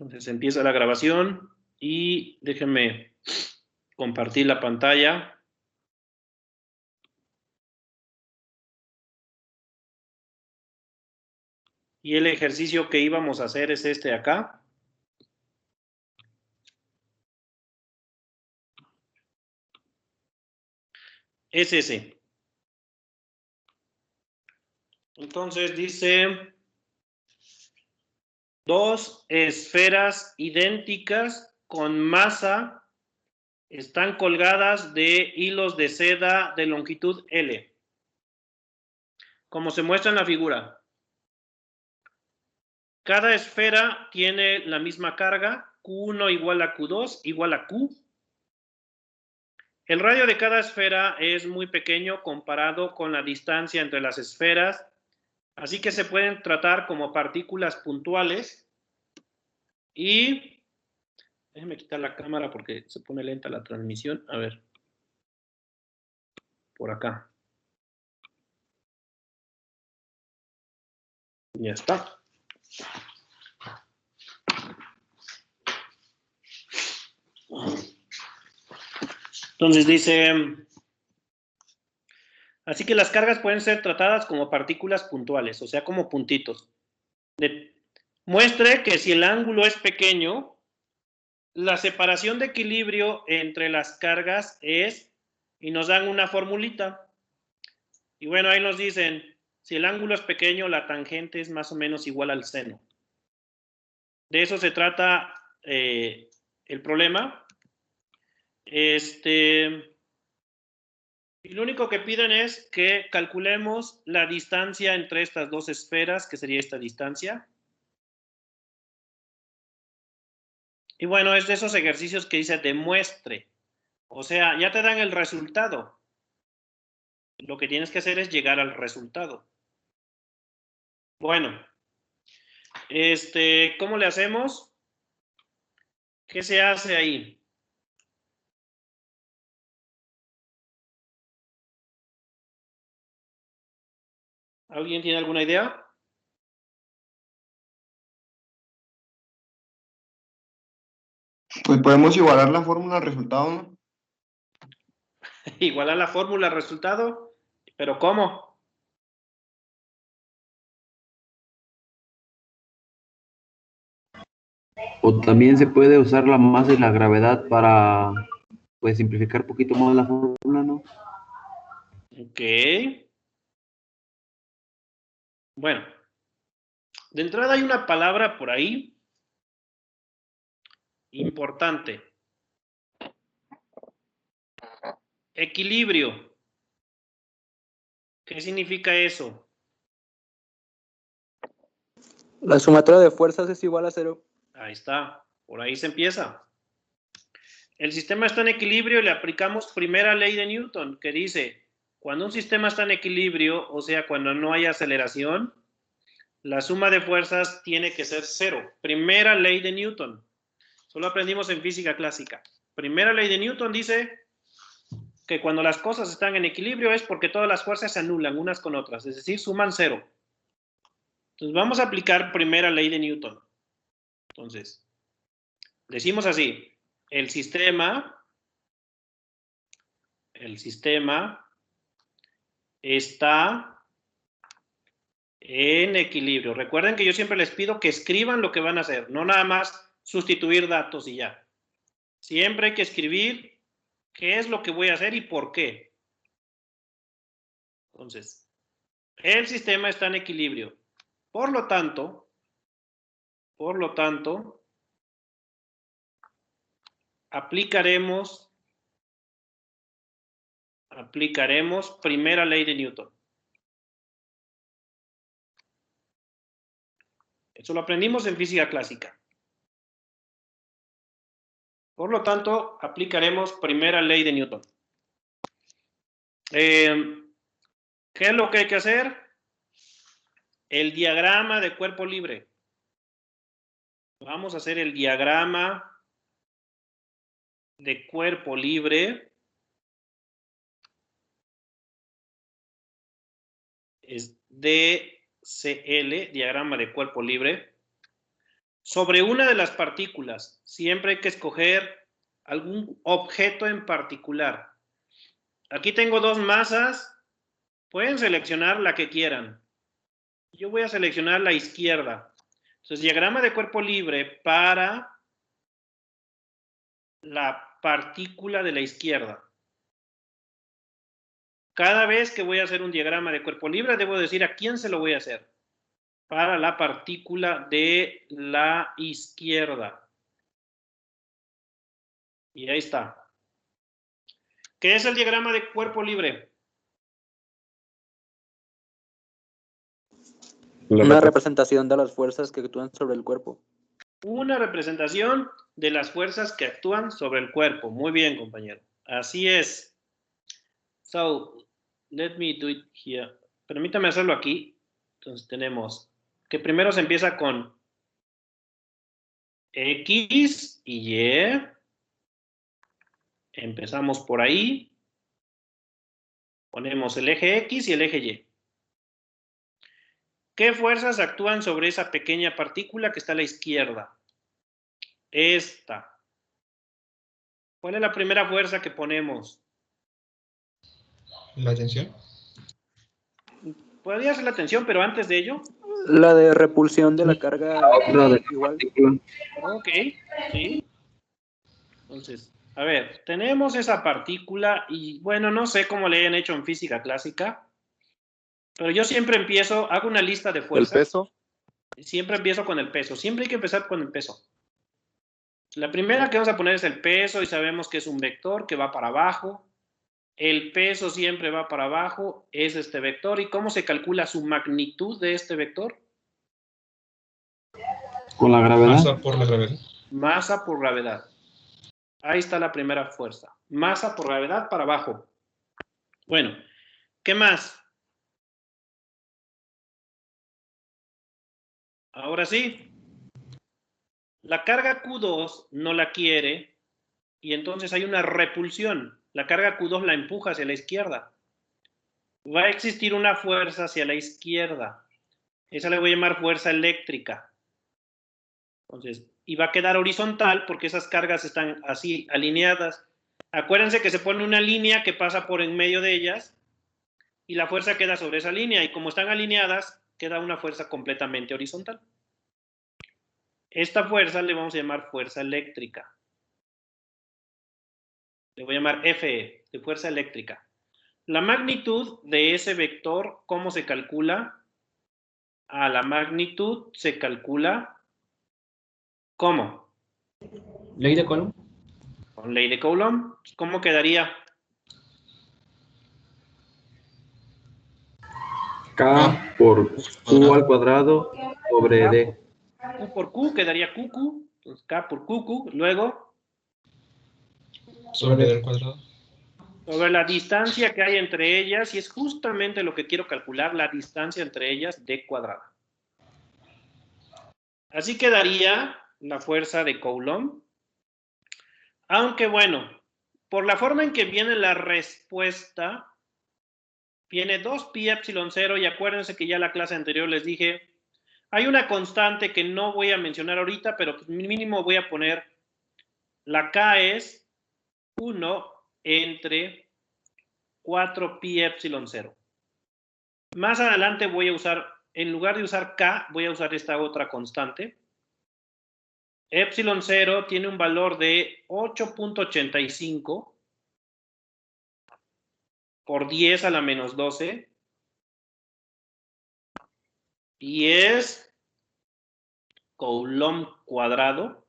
Entonces empieza la grabación y déjenme compartir la pantalla. Y el ejercicio que íbamos a hacer es este de acá. Es ese. Entonces dice, dos esferas idénticas con masa están colgadas de hilos de seda de longitud L. Como se muestra en la figura. Cada esfera tiene la misma carga, Q1 igual a Q2 igual a Q. El radio de cada esfera es muy pequeño comparado con la distancia entre las esferas, así que se pueden tratar como partículas puntuales. Y déjenme quitar la cámara porque se pone lenta la transmisión. A ver, por acá. Ya está. Entonces dice, así que las cargas pueden ser tratadas como partículas puntuales, o sea, como puntitos. Muestre que si el ángulo es pequeño, la separación de equilibrio entre las cargas es, y nos dan una formulita. Y bueno, ahí nos dicen, si el ángulo es pequeño, la tangente es más o menos igual al seno. De eso se trata el problema. Y lo único que piden es que calculemos la distancia entre estas dos esferas, que sería esta distancia. Y bueno, es de esos ejercicios que dice demuestre. O sea, ya te dan el resultado. Lo que tienes que hacer es llegar al resultado. Bueno, ¿cómo le hacemos? ¿Qué se hace ahí? ¿Alguien tiene alguna idea? Pues podemos igualar la fórmula al resultado, ¿no? Igualar la fórmula al resultado, pero ¿cómo? O también se puede usar la masa y la gravedad para, pues, simplificar un poquito más la fórmula, ¿no? Ok. Bueno, de entrada hay una palabra por ahí importante. Equilibrio. ¿Qué significa eso? La sumatoria de fuerzas es igual a 0. Ahí está, por ahí se empieza. El sistema está en equilibrio y le aplicamos primera ley de Newton, que dice, cuando un sistema está en equilibrio, o sea, cuando no hay aceleración, la suma de fuerzas tiene que ser 0. Primera ley de Newton. Solo aprendimos en física clásica. Primera ley de Newton dice que cuando las cosas están en equilibrio es porque todas las fuerzas se anulan unas con otras, es decir, suman 0. Entonces vamos a aplicar primera ley de Newton. Entonces, decimos así, el sistema está en equilibrio. Recuerden que yo siempre les pido que escriban lo que van a hacer, no nada más sustituir datos y ya. Siempre hay que escribir qué es lo que voy a hacer y por qué. Entonces, el sistema está en equilibrio. Por lo tanto, aplicaremos primera ley de Newton. Eso lo aprendimos en física clásica. Por lo tanto, aplicaremos primera ley de Newton. ¿Qué es lo que hay que hacer? El diagrama de cuerpo libre. Vamos a hacer el diagrama de cuerpo libre. Es DCL, diagrama de cuerpo libre. Sobre una de las partículas, siempre hay que escoger algún objeto en particular. Aquí tengo dos masas, pueden seleccionar la que quieran. Yo voy a seleccionar la izquierda. Entonces, diagrama de cuerpo libre para la partícula de la izquierda. Cada vez que voy a hacer un diagrama de cuerpo libre, debo decir a quién se lo voy a hacer. Para la partícula de la izquierda. Y ahí está. ¿Qué es el diagrama de cuerpo libre? Una representación de las fuerzas que actúan sobre el cuerpo. Una representación de las fuerzas que actúan sobre el cuerpo. Muy bien, compañero. Así es. So, let me do it here. Permítame hacerlo aquí. Entonces tenemos que primero se empieza con X y Y. Empezamos por ahí. Ponemos el eje X y el eje Y. ¿Qué fuerzas actúan sobre esa pequeña partícula que está a la izquierda? Esta. ¿Cuál es la primera fuerza que ponemos? La tensión. Podría ser la tensión, pero antes de ello. La de repulsión de la carga igual. Ok, sí. Entonces, a ver, tenemos esa partícula y bueno, no sé cómo le hayan hecho en física clásica, pero yo siempre empiezo, hago una lista de fuerzas. ¿El peso? Siempre empiezo con el peso, siempre hay que empezar con el peso. La primera que vamos a poner es el peso y sabemos que es un vector que va para abajo. El peso siempre va para abajo, es este vector. ¿Y cómo se calcula su magnitud de este vector? Con la gravedad. Masa por la gravedad. Masa por gravedad. Ahí está la primera fuerza. Masa por gravedad para abajo. Bueno, ¿qué más? Ahora sí. La carga Q2 no la quiere y entonces hay una repulsión. La carga Q2 la empuja hacia la izquierda. Va a existir una fuerza hacia la izquierda. Esa le voy a llamar fuerza eléctrica. Entonces, y va a quedar horizontal porque esas cargas están así, alineadas. Acuérdense que se pone una línea que pasa por en medio de ellas y la fuerza queda sobre esa línea y como están alineadas, queda una fuerza completamente horizontal. Esta fuerza le vamos a llamar fuerza eléctrica. Le voy a llamar Fe, de fuerza eléctrica. La magnitud de ese vector, ¿cómo se calcula? La magnitud se calcula, ¿cómo? Ley de Coulomb. Con ley de Coulomb. ¿Cómo quedaría? K por Q al cuadrado sobre D. Q por Q quedaría QQ. Entonces K por QQ. Luego, Sobre D al cuadrado. sobre la distancia que hay entre ellas, y es justamente lo que quiero calcular, la distancia entre ellas, D cuadrada. Así quedaría la fuerza de Coulomb. Aunque bueno, por la forma en que viene la respuesta, viene 2pi epsilon 0 y acuérdense que ya en la clase anterior les dije, hay una constante que no voy a mencionar ahorita, pero pues mínimo voy a poner, la K es 1 entre 4pi epsilon 0. Más adelante voy a usar, en lugar de usar K, voy a usar esta otra constante. Epsilon 0 tiene un valor de 8.85 por 10 a la menos 12 y es Coulomb cuadrado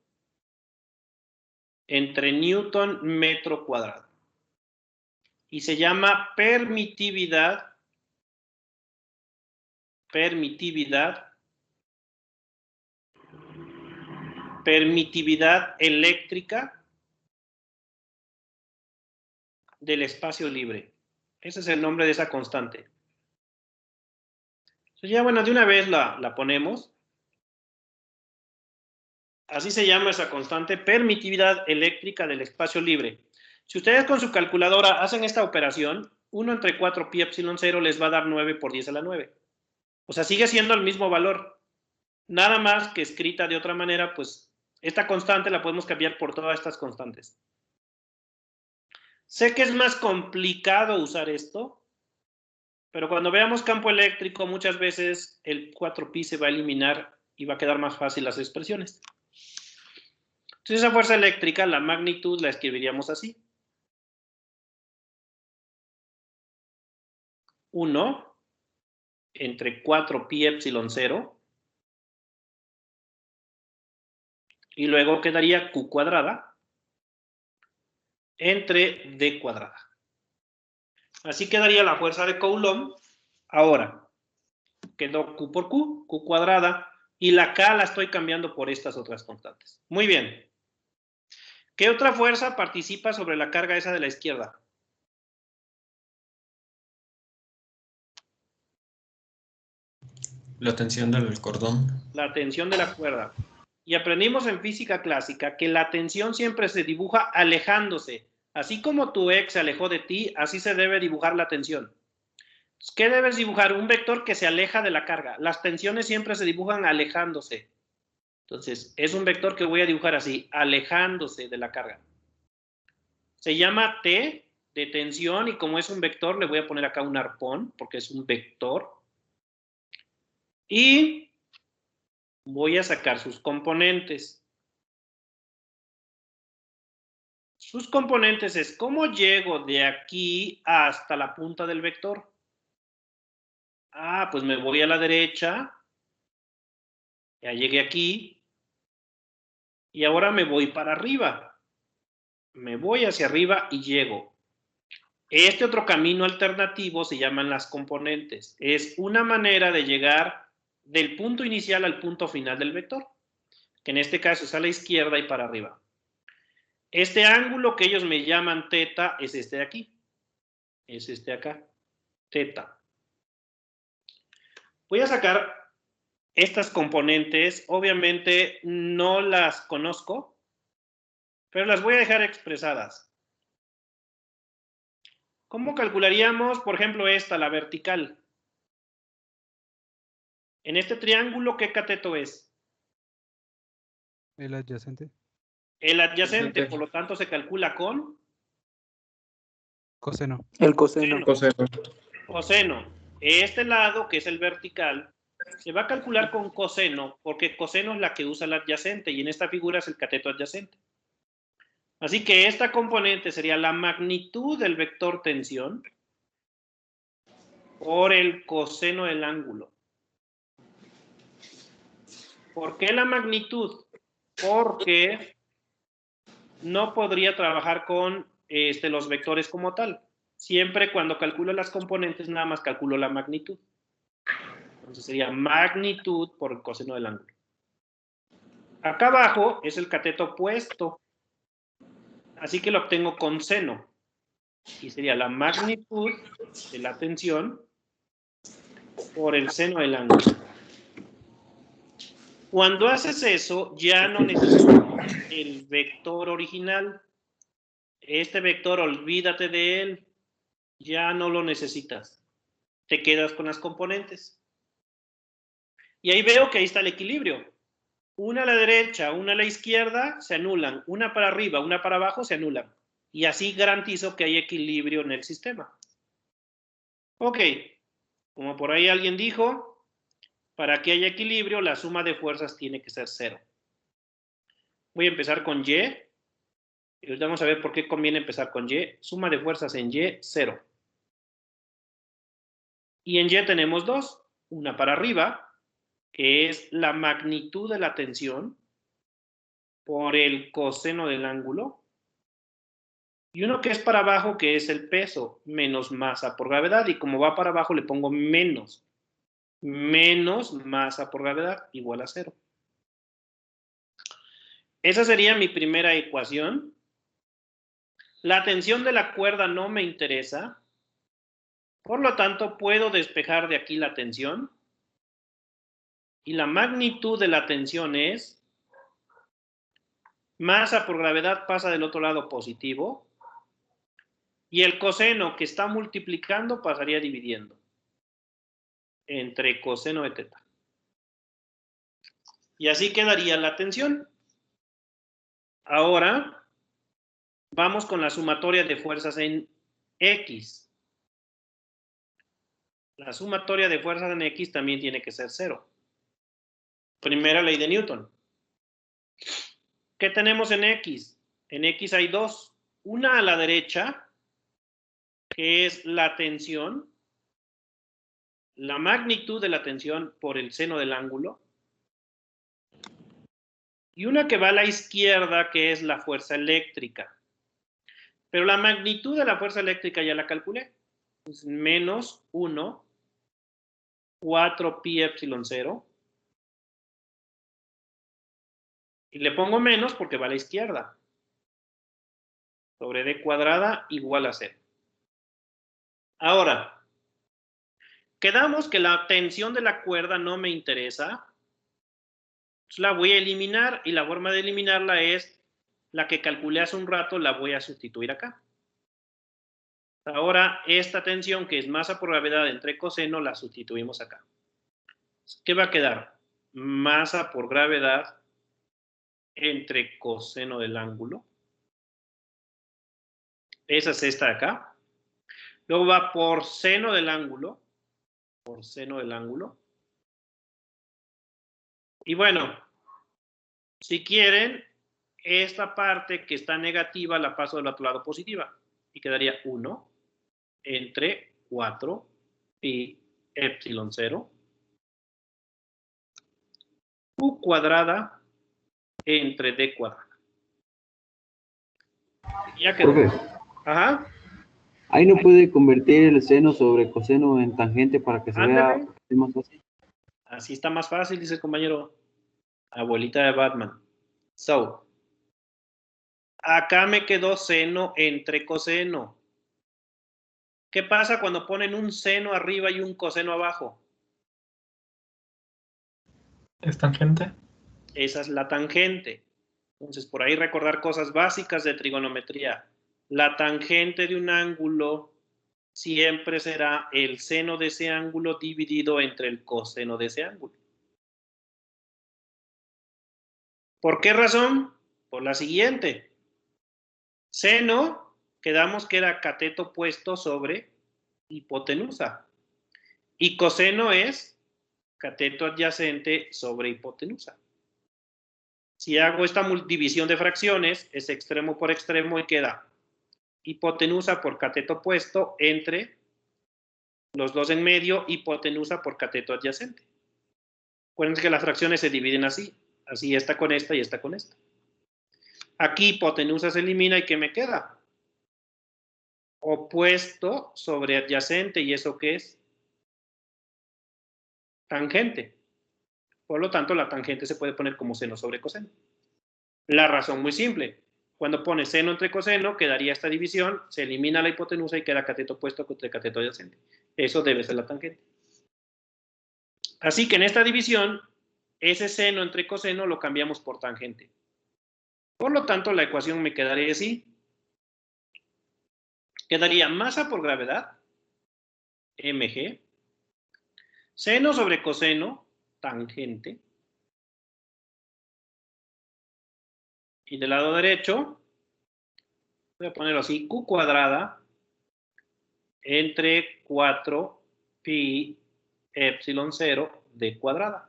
entre Newton metro cuadrado. Y se llama permitividad eléctrica del espacio libre. Ese es el nombre de esa constante. Entonces ya bueno, de una vez la ponemos. Así se llama esa constante, permitividad eléctrica del espacio libre. Si ustedes con su calculadora hacen esta operación, 1 entre 4pi epsilon 0 les va a dar 9 por 10 a la 9. O sea, sigue siendo el mismo valor. Nada más que escrita de otra manera, pues esta constante la podemos cambiar por todas estas constantes. Sé que es más complicado usar esto, pero cuando veamos campo eléctrico, muchas veces el 4pi se va a eliminar y va a quedar más fácil las expresiones. Entonces esa fuerza eléctrica, la magnitud, la escribiríamos así. 1 entre 4pi epsilon 0. Y luego quedaría Q cuadrada entre D cuadrada. Así quedaría la fuerza de Coulomb. Ahora, quedó Q por Q, Q cuadrada, y la K la estoy cambiando por estas otras constantes. Muy bien. ¿Qué otra fuerza participa sobre la carga esa de la izquierda? La tensión del cordón. La tensión de la cuerda. Y aprendimos en física clásica que la tensión siempre se dibuja alejándose. Así como tu ex se alejó de ti, así se debe dibujar la tensión. ¿Qué debes dibujar? Un vector que se aleja de la carga. Las tensiones siempre se dibujan alejándose. Entonces, es un vector que voy a dibujar así, alejándose de la carga. Se llama T de tensión y como es un vector, le voy a poner acá un arpón porque es un vector. Y voy a sacar sus componentes. Sus componentes es cómo llego de aquí hasta la punta del vector. Ah, pues me voy a la derecha. Ya llegué aquí. Y ahora me voy para arriba. Me voy hacia arriba y llego. Este otro camino alternativo se llaman las componentes. Es una manera de llegar del punto inicial al punto final del vector, que en este caso es a la izquierda y para arriba. Este ángulo que ellos me llaman teta es este de aquí. Es este de acá. Teta. Voy a sacar estas componentes. Obviamente no las conozco, pero las voy a dejar expresadas. ¿Cómo calcularíamos, por ejemplo, esta, la vertical? En este triángulo, ¿qué cateto es? El adyacente. El adyacente, por lo tanto, se calcula con Coseno. El coseno. coseno. Este lado, que es el vertical, se va a calcular con coseno, porque coseno es la que usa el adyacente, y en esta figura es el cateto adyacente. Así que esta componente sería la magnitud del vector tensión por el coseno del ángulo. ¿Por qué la magnitud? Porque no podría trabajar con los vectores como tal. Siempre cuando calculo las componentes, nada más calculo la magnitud. Entonces sería magnitud por el coseno del ángulo. Acá abajo es el cateto opuesto. Así que lo obtengo con seno. Y sería la magnitud de la tensión por el seno del ángulo. Cuando haces eso, ya no necesitas el vector original. Este vector, olvídate de él. Ya no lo necesitas. Te quedas con las componentes. Y ahí veo que ahí está el equilibrio. Una a la derecha, una a la izquierda, se anulan. Una para arriba, una para abajo, se anulan. Y así garantizo que hay equilibrio en el sistema. Ok. Como por ahí alguien dijo, para que haya equilibrio, la suma de fuerzas tiene que ser 0. Voy a empezar con Y. Y ahorita vamos a ver por qué conviene empezar con Y. Suma de fuerzas en Y, 0. Y en Y tenemos 2. Una para arriba, que es la magnitud de la tensión por el coseno del ángulo. Y uno que es para abajo, que es el peso menos masa por gravedad. Y como va para abajo, le pongo menos. Menos masa por gravedad igual a 0. Esa sería mi primera ecuación. La tensión de la cuerda no me interesa. Por lo tanto, puedo despejar de aquí la tensión. Y la magnitud de la tensión es masa por gravedad pasa del otro lado positivo. Y el coseno que está multiplicando pasaría dividiendo entre coseno de teta. Y así quedaría la tensión. Ahora, vamos con la sumatoria de fuerzas en X. La sumatoria de fuerzas en X también tiene que ser 0. Primera ley de Newton. ¿Qué tenemos en X? En X hay dos. Una a la derecha, que es la tensión, la magnitud de la tensión por el seno del ángulo. Y una que va a la izquierda, que es la fuerza eléctrica. Pero la magnitud de la fuerza eléctrica ya la calculé. Pues menos 1, 4 pi epsilon 0. Y le pongo menos porque va a la izquierda. Sobre d cuadrada igual a 0. Ahora, quedamos que la tensión de la cuerda no me interesa. Entonces la voy a eliminar y la forma de eliminarla es la que calculé hace un rato, la voy a sustituir acá. Ahora esta tensión que es masa por gravedad entre coseno la sustituimos acá. ¿Qué va a quedar? Masa por gravedad entre coseno del ángulo. Esa es esta de acá. Luego va por seno del ángulo. Por seno del ángulo. Y bueno, si quieren, esta parte que está negativa la paso del otro lado positiva. Y quedaría 1 entre 4 pi epsilon 0. U cuadrada entre d cuadrada. Ya quedó. Profe, Ajá. ahí no puede convertir el seno sobre coseno en tangente para que se Ándale. vea más fácil. Así está más fácil, dice el compañero. Abuelita de Batman. So, acá me quedó seno entre coseno. ¿Qué pasa cuando ponen un seno arriba y un coseno abajo? ¿Es tangente? Esa es la tangente. Entonces, por ahí recordar cosas básicas de trigonometría. La tangente de un ángulo siempre será el seno de ese ángulo dividido entre el coseno de ese ángulo. ¿Por qué razón? Por la siguiente. Seno, quedamos que era cateto opuesto sobre hipotenusa. Y coseno es cateto adyacente sobre hipotenusa. Si hago esta división de fracciones, es extremo por extremo y queda hipotenusa por cateto opuesto entre los dos en medio, hipotenusa por cateto adyacente. Acuérdense que las fracciones se dividen así. Así esta con esta y esta con esta. Aquí hipotenusa se elimina y ¿qué me queda? Opuesto sobre adyacente. ¿Y eso qué es? Tangente. Por lo tanto, la tangente se puede poner como seno sobre coseno. La razón muy simple. Cuando pone seno entre coseno, quedaría esta división, se elimina la hipotenusa y queda cateto opuesto contra cateto adyacente. Eso debe ser la tangente. Así que en esta división, ese seno entre coseno lo cambiamos por tangente. Por lo tanto, la ecuación me quedaría así. Quedaría masa por gravedad, mg, seno sobre coseno, tangente. Y del lado derecho, voy a ponerlo así, q cuadrada entre 4 pi epsilon 0 d cuadrada.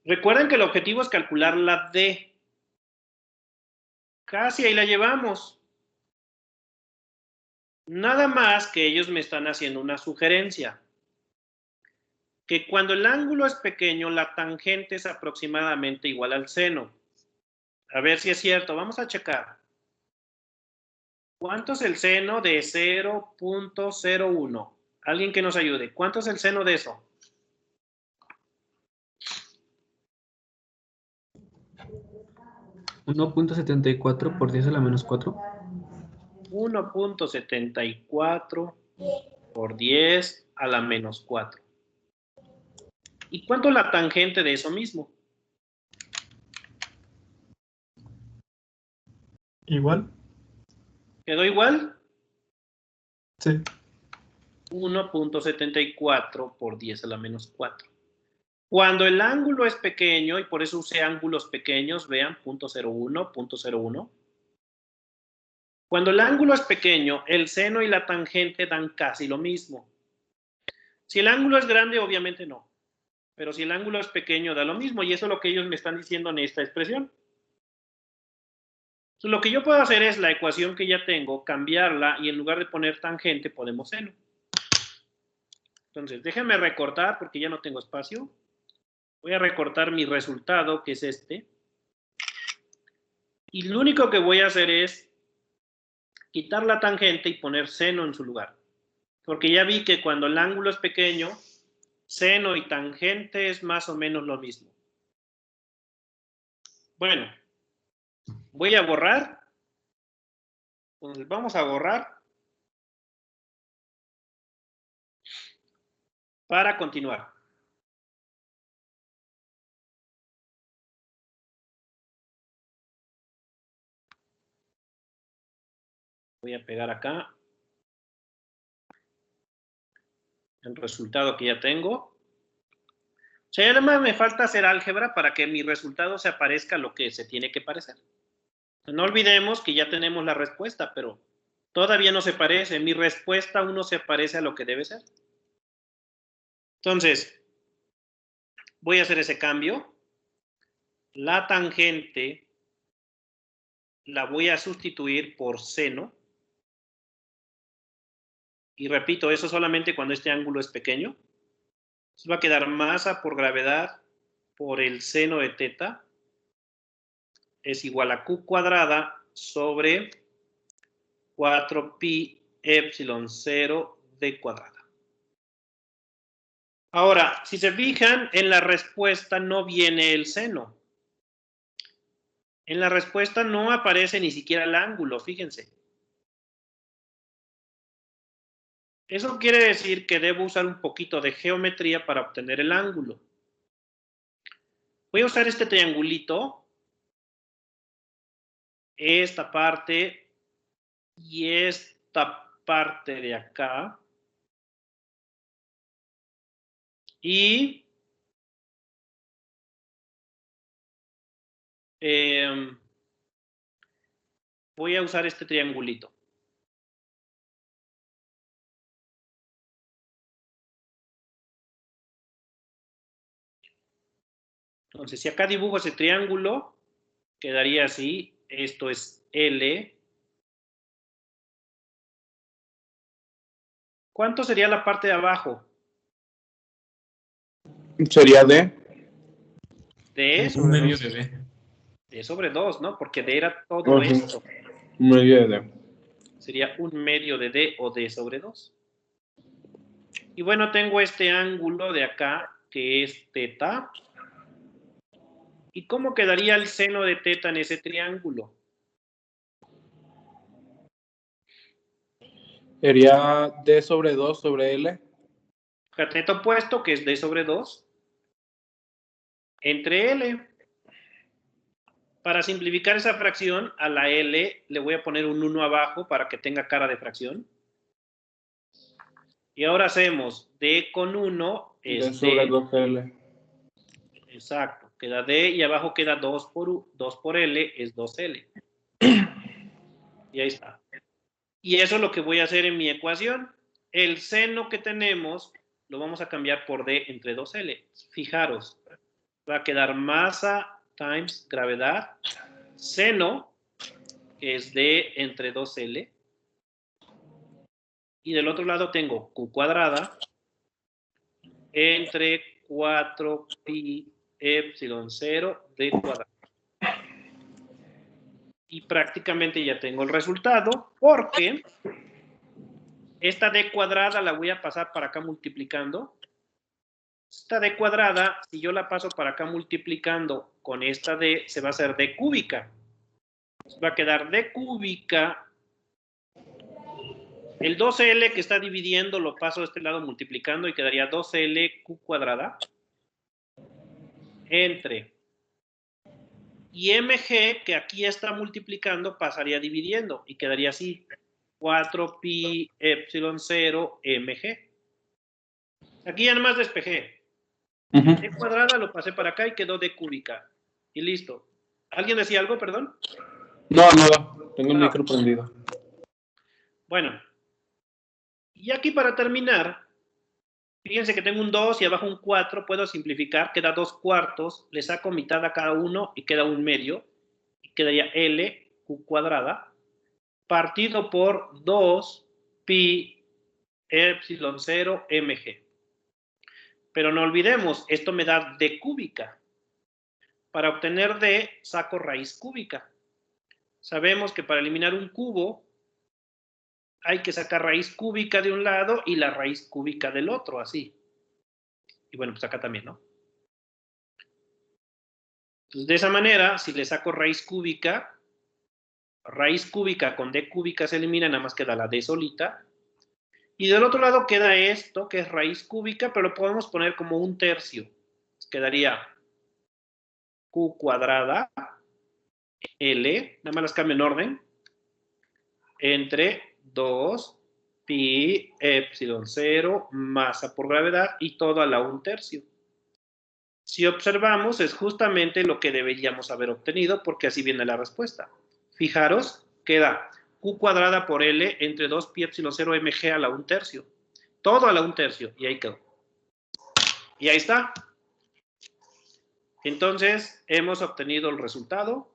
Recuerden que el objetivo es calcular la d. Casi ahí la llevamos. Nada más que ellos me están haciendo una sugerencia. Que cuando el ángulo es pequeño, la tangente es aproximadamente igual al seno. A ver si es cierto. Vamos a checar. ¿Cuánto es el seno de 0.01? Alguien que nos ayude. ¿Cuánto es el seno de eso? ¿1.74 por 10 a la menos 4? 1.74 por 10 a la menos 4. ¿Y cuánto es la tangente de eso mismo? ¿Igual? ¿Quedó igual? Sí. 1.74 por 10 a la menos 4. Cuando el ángulo es pequeño, y por eso usé ángulos pequeños, vean, 0.01, 0.01. Cuando el ángulo es pequeño, el seno y la tangente dan casi lo mismo. Si el ángulo es grande, obviamente no. Pero si el ángulo es pequeño, da lo mismo. Y eso es lo que ellos me están diciendo en esta expresión. Entonces, lo que yo puedo hacer es la ecuación que ya tengo, cambiarla, y en lugar de poner tangente, ponemos seno. Entonces, déjenme recortar, porque ya no tengo espacio. Voy a recortar mi resultado, que es este. Y lo único que voy a hacer es quitar la tangente y poner seno en su lugar. Porque ya vi que cuando el ángulo es pequeño, seno y tangente es más o menos lo mismo. Bueno, voy a borrar. Entonces vamos a borrar para continuar. Voy a pegar acá el resultado que ya tengo. O sea, además me falta hacer álgebra para que mi resultado se aparezca lo que se tiene que parecer. No olvidemos que ya tenemos la respuesta, pero todavía no se parece. Mi respuesta aún no se parece a lo que debe ser. Entonces, voy a hacer ese cambio. La tangente la voy a sustituir por seno. Y repito, eso solamente cuando este ángulo es pequeño. Entonces va a quedar masa por gravedad por el seno de teta es igual a Q cuadrada sobre 4pi epsilon 0 d cuadrada. Ahora, si se fijan, en la respuesta no viene el seno. En la respuesta no aparece ni siquiera el ángulo, fíjense. Eso quiere decir que debo usar un poquito de geometría para obtener el ángulo. Voy a usar este triangulito, esta parte y esta parte de acá. Y voy a usar este triangulito. Entonces, si acá dibujo ese triángulo, quedaría así. Esto es L. ¿Cuánto sería la parte de abajo? Sería D. D Un sobre medio 2. de D. D sobre 2, ¿no? Porque D era todo esto. Un medio de D. Sería un medio de D o D sobre 2. Y bueno, tengo este ángulo de acá, que es teta. ¿Y cómo quedaría el seno de teta en ese triángulo? Sería D sobre 2 sobre L. Cateto opuesto, que es D sobre 2, entre L. Para simplificar esa fracción, a la L le voy a poner un 1 abajo para que tenga cara de fracción. Y ahora hacemos D con 1 es D sobre D. 2L. Exacto, queda D y abajo queda 2 por L, es 2L. Y ahí está. Y eso es lo que voy a hacer en mi ecuación. El seno que tenemos lo vamos a cambiar por D entre 2L. Fijaros, va a quedar masa times gravedad, seno, que es D entre 2L. Y del otro lado tengo Q cuadrada entre 4pi epsilon 0 d cuadrado. Y prácticamente ya tengo el resultado, porque esta d cuadrada la voy a pasar para acá multiplicando. Esta d cuadrada, si yo la paso para acá multiplicando con esta d, se va a hacer d cúbica. Va a quedar d cúbica. El 2L que está dividiendo lo paso de este lado multiplicando y quedaría 2L Q cuadrada entre, y MG que aquí está multiplicando pasaría dividiendo y quedaría así, 4pi epsilon 0 MG. Aquí ya nomás despejé. D cuadrada lo pasé para acá y quedó D cúbica. Y listo. ¿Alguien decía algo, perdón? No, nada. Tengo el micro prendido. Bueno. Y aquí para terminar, fíjense que tengo un 2 y abajo un 4. Puedo simplificar. Queda 2 cuartos. Le saco mitad a cada uno y queda un medio. Y quedaría L Q cuadrada partido por 2 pi epsilon 0 mg. Pero no olvidemos, esto me da D cúbica. Para obtener D, saco raíz cúbica. Sabemos que para eliminar un cubo, hay que sacar raíz cúbica de un lado y la raíz cúbica del otro, así. Y bueno, pues acá también, ¿no? Entonces, de esa manera, si le saco raíz cúbica con D cúbica se elimina, nada más queda la D solita. Y del otro lado queda esto, que es raíz cúbica, pero lo podemos poner como un tercio. Quedaría Q cuadrada L, nada más las cambio en orden, entre 2 pi epsilon 0 masa por gravedad y todo a la 1/3. Si observamos, es justamente lo que deberíamos haber obtenido, porque así viene la respuesta. Fijaros, queda Q cuadrada por L entre 2 pi epsilon 0 mg a la 1/3. Todo a la 1/3, y ahí quedó. Y ahí está. Entonces, hemos obtenido el resultado.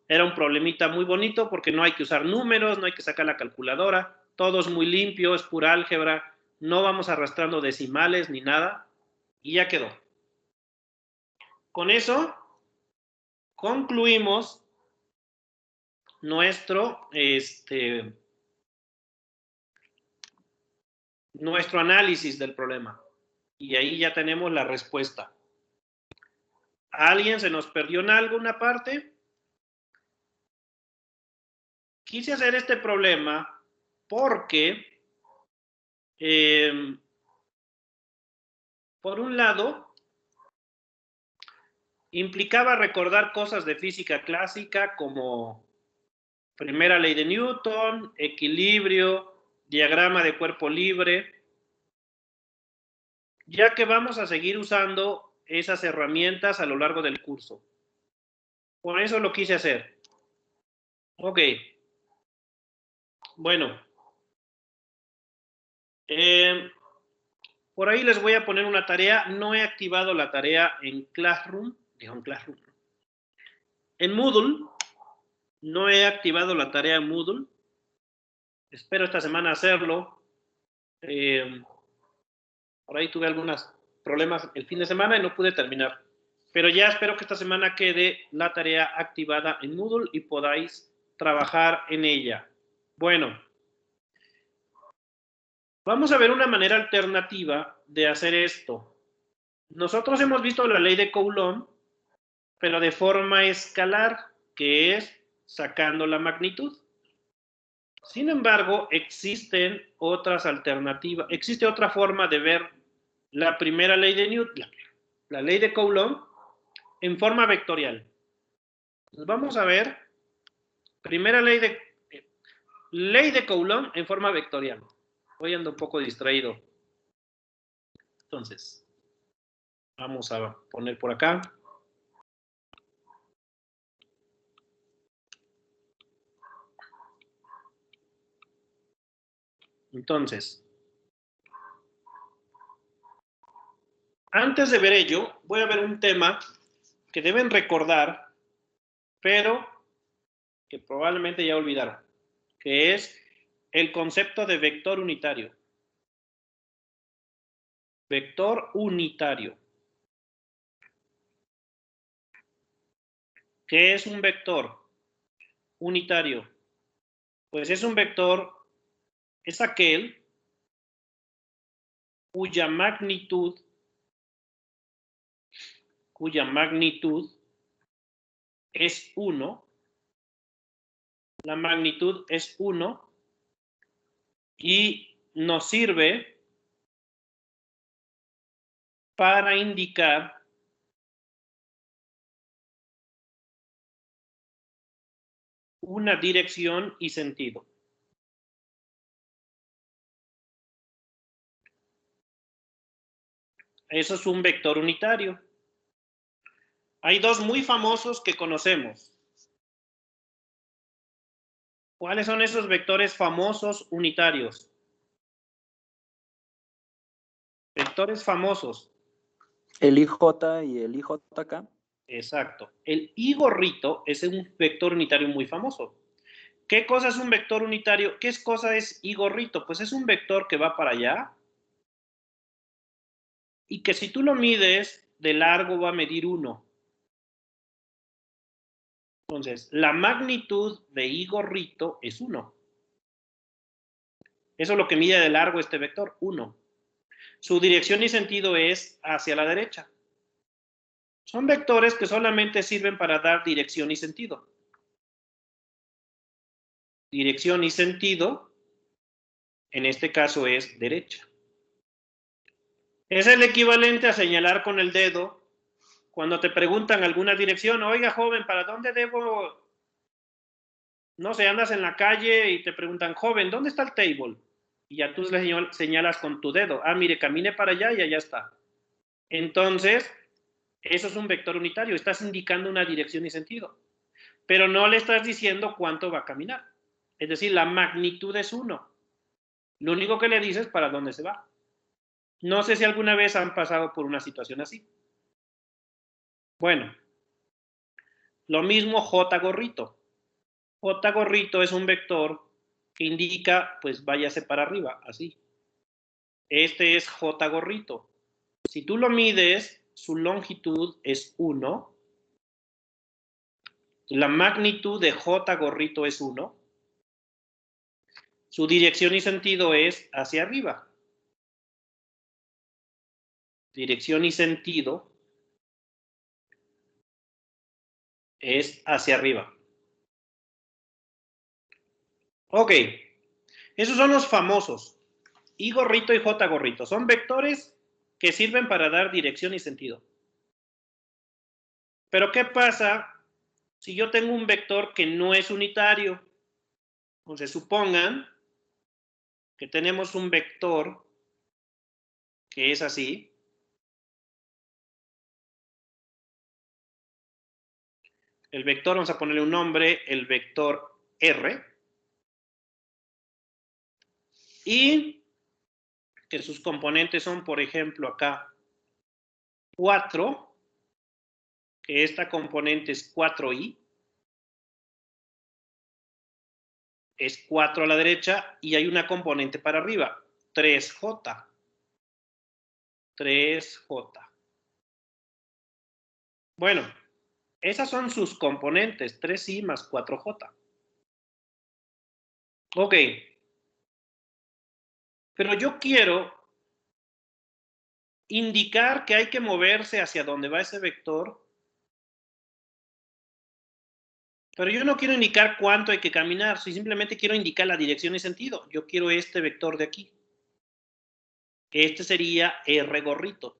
Era un problemita muy bonito porque no hay que usar números, no hay que sacar la calculadora, todo es muy limpio, es pura álgebra, no vamos arrastrando decimales ni nada, y ya quedó. Con eso, concluimos nuestro análisis del problema. Y ahí ya tenemos la respuesta. ¿A alguien se nos perdió en alguna parte? Quise hacer este problema porque, por un lado, implicaba recordar cosas de física clásica como primera ley de Newton, equilibrio, diagrama de cuerpo libre, ya que vamos a seguir usando esas herramientas a lo largo del curso. Por eso lo quise hacer. Ok. Bueno. Por ahí les voy a poner una tarea. No he activado la tarea en Classroom. En Moodle. No he activado la tarea en Moodle. Espero esta semana hacerlo. Por ahí tuve algunos problemas el fin de semana y no pude terminar. Pero ya espero que esta semana quede la tarea activada en Moodle y podáis trabajar en ella. Bueno, vamos a ver una manera alternativa de hacer esto. Nosotros hemos visto la ley de Coulomb, pero de forma escalar, que es sacando la magnitud. Sin embargo, existen otras alternativas. Existe otra forma de ver la primera ley de Newton, la ley de Coulomb, en forma vectorial. Entonces vamos a ver primera ley de Coulomb en forma vectorial. Hoy ando un poco distraído. Entonces, vamos a poner por acá. Entonces, antes de ver ello, voy a ver un tema que deben recordar, pero que probablemente ya olvidaron, que es el concepto de vector unitario. Vector unitario. ¿Qué es un vector unitario? Pues es un vector, es aquel cuya magnitud es 1. La magnitud es 1 y nos sirve para indicar una dirección y sentido. Eso es un vector unitario. Hay dos muy famosos que conocemos. ¿Cuáles son esos vectores famosos unitarios? Vectores famosos. El IJ y el IJK. Exacto. El I gorrito es un vector unitario muy famoso. ¿Qué cosa es un vector unitario? ¿Qué cosa es I gorrito? Pues es un vector que va para allá y que si tú lo mides, de largo va a medir 1. Entonces, la magnitud de I gorrito es 1. Eso es lo que mide de largo este vector, 1. Su dirección y sentido es hacia la derecha. Son vectores que solamente sirven para dar dirección y sentido. Dirección y sentido, en este caso es derecha. Es el equivalente a señalar con el dedo cuando te preguntan alguna dirección. Oiga, joven, ¿para dónde debo? No sé, andas en la calle y te preguntan, joven, ¿dónde está el table? Y ya tú le señalas con tu dedo. Ah, mire, camine para allá y allá está. Entonces, eso es un vector unitario. Estás indicando una dirección y sentido. Pero no le estás diciendo cuánto va a caminar. Es decir, la magnitud es 1. Lo único que le dices es para dónde se va. No sé si alguna vez han pasado por una situación así. Bueno, lo mismo J gorrito. J gorrito es un vector que indica, pues váyase para arriba, así. Este es J gorrito. Si tú lo mides, su longitud es 1. La magnitud de J gorrito es 1. Su dirección y sentido es hacia arriba. Dirección y sentido es hacia arriba. Ok. Esos son los famosos. I gorrito y J gorrito. Son vectores que sirven para dar dirección y sentido. Pero ¿qué pasa si yo tengo un vector que no es unitario? Entonces, supongan que tenemos un vector que es así. El vector, vamos a ponerle un nombre, el vector R. Y que sus componentes son, por ejemplo, acá 4, que esta componente es 4i. Es 4 a la derecha y hay una componente para arriba, 3j. 3j. Bueno, esas son sus componentes, 3i más 4j. Ok. Pero yo quiero indicar que hay que moverse hacia donde va ese vector. Pero yo no quiero indicar cuánto hay que caminar, simplemente quiero indicar la dirección y sentido. Yo quiero este vector de aquí. Este sería R gorrito.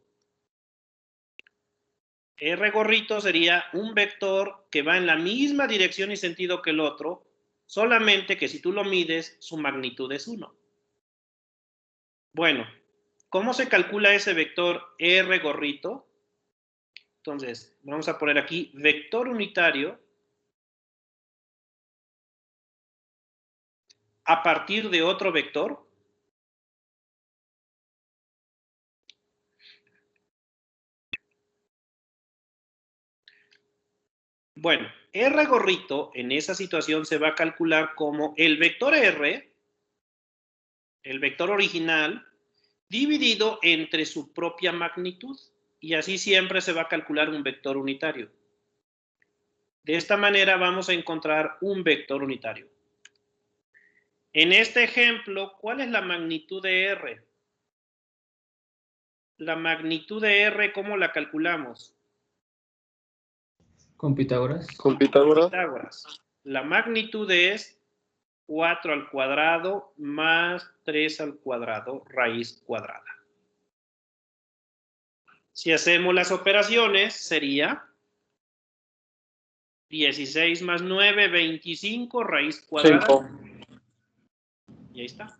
R gorrito sería un vector que va en la misma dirección y sentido que el otro, solamente que si tú lo mides, su magnitud es 1. Bueno, ¿cómo se calcula ese vector R gorrito? Entonces, vamos a poner aquí vector unitario a partir de otro vector. Bueno, R gorrito en esa situación se va a calcular como el vector R, el vector original, dividido entre su propia magnitud. Y así siempre se va a calcular un vector unitario. De esta manera vamos a encontrar un vector unitario. En este ejemplo, ¿cuál es la magnitud de R? La magnitud de R, ¿cómo la calculamos? Con Pitágoras. Con Pitágoras. Pitágoras. La magnitud es 4 al cuadrado más 3 al cuadrado raíz cuadrada. Si hacemos las operaciones, sería 16 más 9, 25, raíz cuadrada. 5. Y ahí está.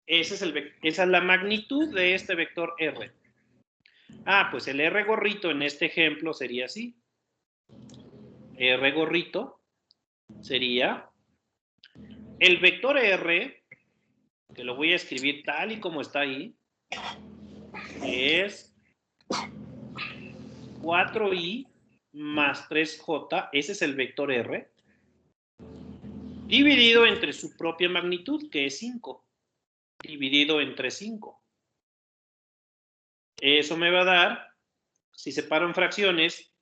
Esa es la magnitud de este vector R. Ah, pues el R gorrito en este ejemplo sería así. R gorrito sería el vector R, que lo voy a escribir tal y como está ahí, es 4i más 3j, ese es el vector R, dividido entre su propia magnitud, que es 5, dividido entre 5. Eso me va a dar, si separo en fracciones,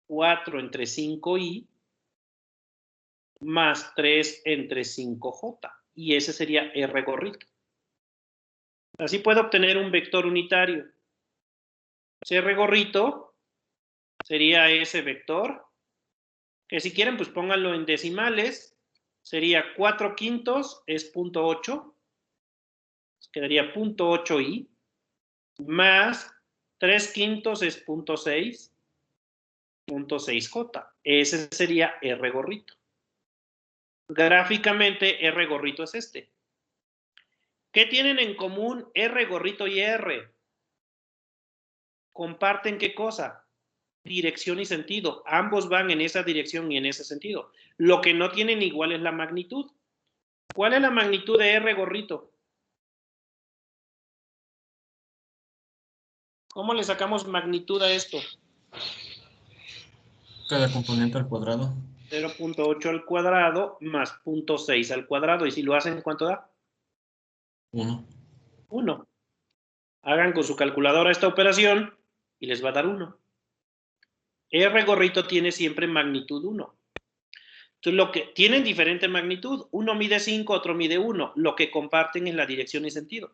4 entre 5i más 3 entre 5j. Y ese sería R gorrito. Así puedo obtener un vector unitario. R gorrito sería ese vector, que si quieren, pues pónganlo en decimales. Sería 4 quintos es 0.8. Quedaría 0.8i. Más 3 quintos es 0.6. 0.6j. Ese sería R gorrito. Gráficamente, R gorrito es este. ¿Qué tienen en común R gorrito y R? ¿Comparten qué cosa? Dirección y sentido. Ambos van en esa dirección y en ese sentido. Lo que no tienen igual es la magnitud. ¿Cuál es la magnitud de R gorrito? ¿Cómo le sacamos magnitud a esto? Cada componente al cuadrado. 0.8 al cuadrado más 0.6 al cuadrado. ¿Y si lo hacen, cuánto da? 1. 1. Hagan con su calculadora esta operación y les va a dar 1. R gorrito tiene siempre magnitud 1. Entonces, lo que tienen diferente magnitud. Uno mide 5, otro mide 1. Lo que comparten es la dirección y sentido.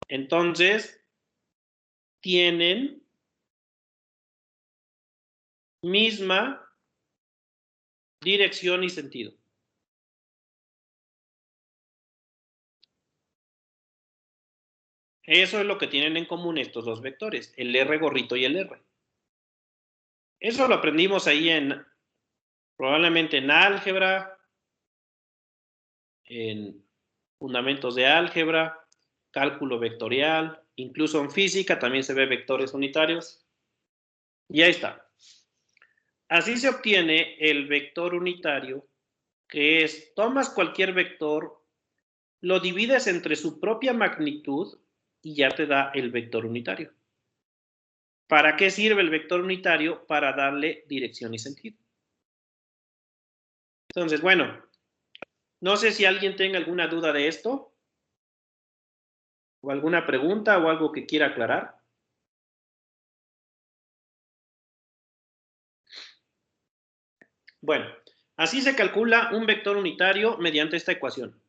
Entonces, tienen misma dirección y sentido. Eso es lo que tienen en común estos dos vectores, el R gorrito y el R. Eso lo aprendimos ahí probablemente en álgebra, en fundamentos de álgebra, cálculo vectorial, incluso en física también se ve vectores unitarios. Y ahí está. Así se obtiene el vector unitario, que es, tomas cualquier vector, lo divides entre su propia magnitud y ya te da el vector unitario. ¿Para qué sirve el vector unitario? Para darle dirección y sentido. Entonces, bueno, no sé si alguien tenga alguna duda de esto, o alguna pregunta o algo que quiera aclarar. Bueno, así se calcula un vector unitario mediante esta ecuación.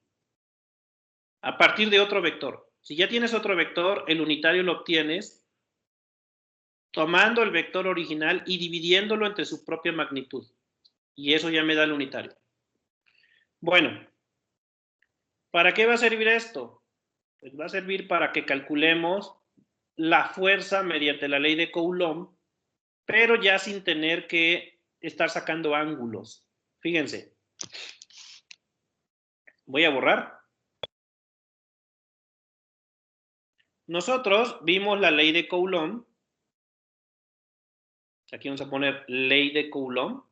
A partir de otro vector. Si ya tienes otro vector, el unitario lo obtienes tomando el vector original y dividiéndolo entre su propia magnitud. Y eso ya me da el unitario. Bueno, ¿para qué va a servir esto? Pues va a servir para que calculemos la fuerza mediante la ley de Coulomb, pero ya sin tener que estar sacando ángulos. Fíjense. Voy a borrar. Nosotros vimos la ley de Coulomb. Aquí vamos a poner ley de Coulomb.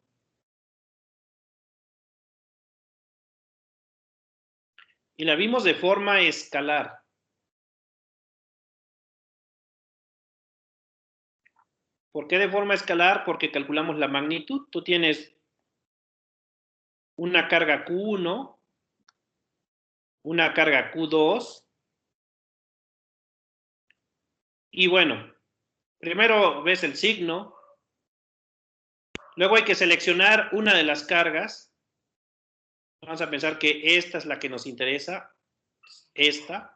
Y la vimos de forma escalar. ¿Por qué de forma escalar? Porque calculamos la magnitud. Tú tienes una carga Q1, una carga Q2. Y bueno, primero ves el signo. Luego hay que seleccionar una de las cargas. Vamos a pensar que esta es la que nos interesa. Esta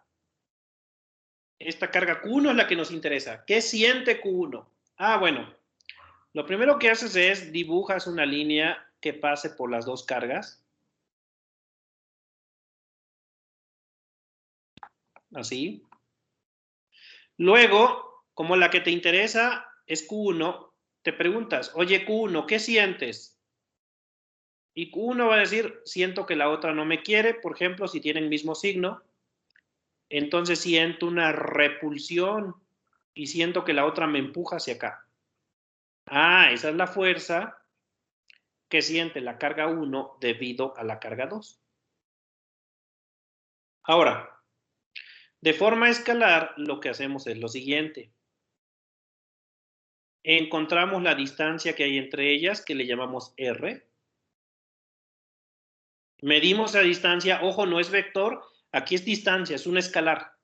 carga Q1 es la que nos interesa. ¿Qué siente Q1? Ah, bueno. Lo primero que haces es dibujas una línea que pase por las dos cargas. Así. Luego, como la que te interesa es Q1, te preguntas, oye Q1, ¿qué sientes? Y Q1 va a decir, siento que la otra no me quiere, por ejemplo, si tienen el mismo signo. Entonces siento una repulsión. y siento que la otra me empuja hacia acá. Ah, esa es la fuerza que siente la carga 1 debido a la carga 2. Ahora, de forma escalar, lo que hacemos es lo siguiente. Encontramos la distancia que hay entre ellas, que le llamamos R. Medimos la distancia, ojo, no es vector, aquí es distancia, es un escalar.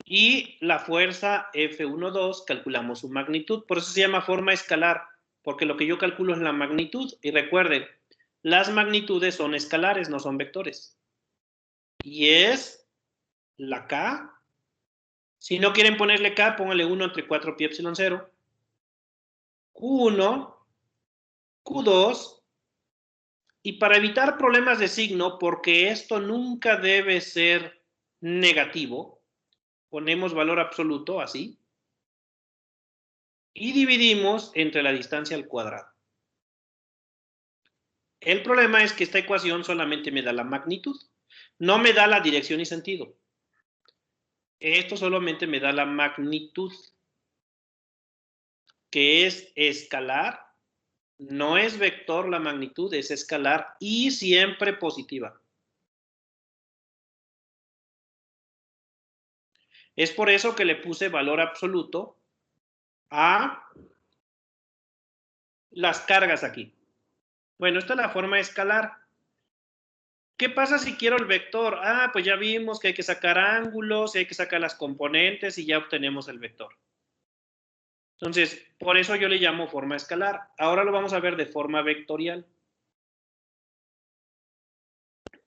Y la fuerza F12, calculamos su magnitud, por eso se llama forma escalar, porque lo que yo calculo es la magnitud. Y recuerden, las magnitudes son escalares, no son vectores. Y es la K. Si no quieren ponerle K, pónganle 1 entre 4 pi epsilon 0. Q1, Q2. Y para evitar problemas de signo, porque esto nunca debe ser negativo, ponemos valor absoluto, así. Y dividimos entre la distancia al cuadrado. El problema es que esta ecuación solamente me da la magnitud. No me da la dirección y sentido. Esto solamente me da la magnitud, que es escalar. No es vector la magnitud, es escalar y siempre positiva. Es por eso que le puse valor absoluto a las cargas aquí. Bueno, esta es la forma escalar. ¿Qué pasa si quiero el vector? Ah, pues ya vimos que hay que sacar ángulos, hay que sacar las componentes y ya obtenemos el vector. Entonces, por eso yo le llamo forma escalar. Ahora lo vamos a ver de forma vectorial.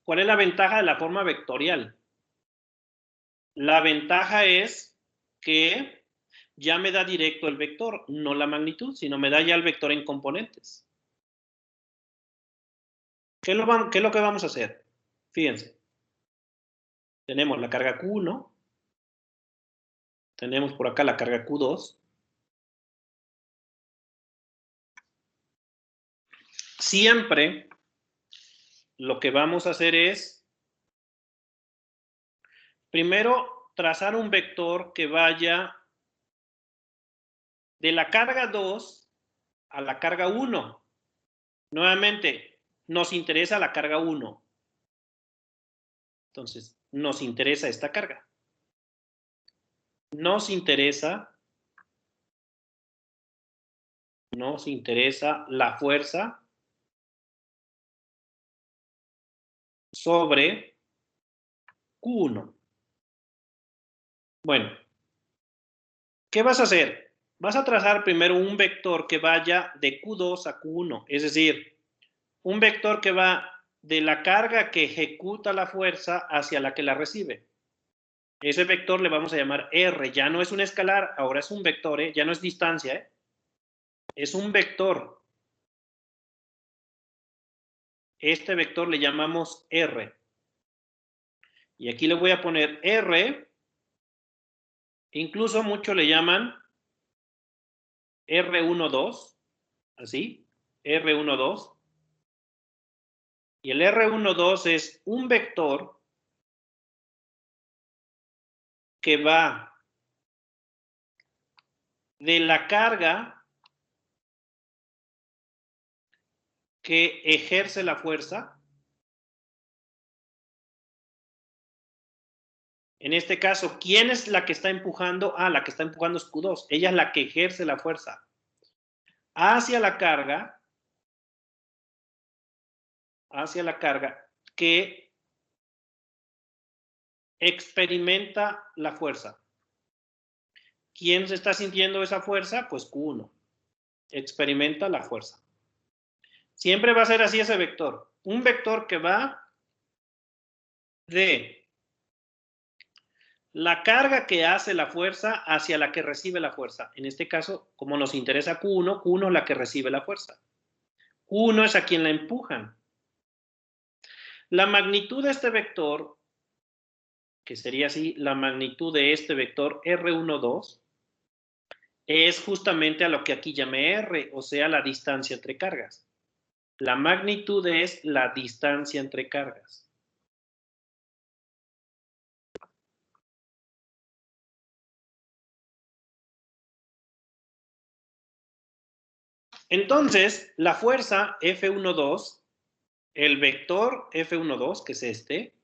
¿Cuál es la ventaja de la forma vectorial? La ventaja es que ya me da directo el vector, no la magnitud, sino me da ya el vector en componentes. ¿Qué es lo que vamos a hacer? Fíjense. Tenemos la carga Q1. Tenemos por acá la carga Q2. Siempre lo que vamos a hacer es, primero, trazar un vector que vaya de la carga 2 a la carga 1. Nuevamente, nos interesa la carga 1. Entonces, nos interesa esta carga. Nos interesa la fuerza sobre Q1. Bueno, ¿qué vas a hacer? Vas a trazar primero un vector que vaya de Q2 a Q1, es decir, un vector que va de la carga que ejecuta la fuerza hacia la que la recibe. Ese vector le vamos a llamar R, ya no es un escalar, ahora es un vector, ya no es distancia, es un vector. Este vector le llamamos R. Y aquí le voy a poner R, incluso muchos le llaman R12, así, R12. Y el R12 es un vector que va de la carga que ejerce la fuerza. En este caso, ¿quién es la que está empujando? Ah, la que está empujando es Q2. Ella es la que ejerce la fuerza hacia la carga que experimenta la fuerza. ¿Quién se está sintiendo esa fuerza? Pues Q1. Experimenta la fuerza. Siempre va a ser así ese vector. Un vector que va de la carga que hace la fuerza hacia la que recibe la fuerza. En este caso, como nos interesa Q1, Q1 es la que recibe la fuerza. Q1 es a quien la empujan. La magnitud de este vector, que sería así, la magnitud de este vector R12, es justamente a lo que aquí llamé R, o sea, la distancia entre cargas. La magnitud es la distancia entre cargas. Entonces, la fuerza F12, el vector F12, que es este,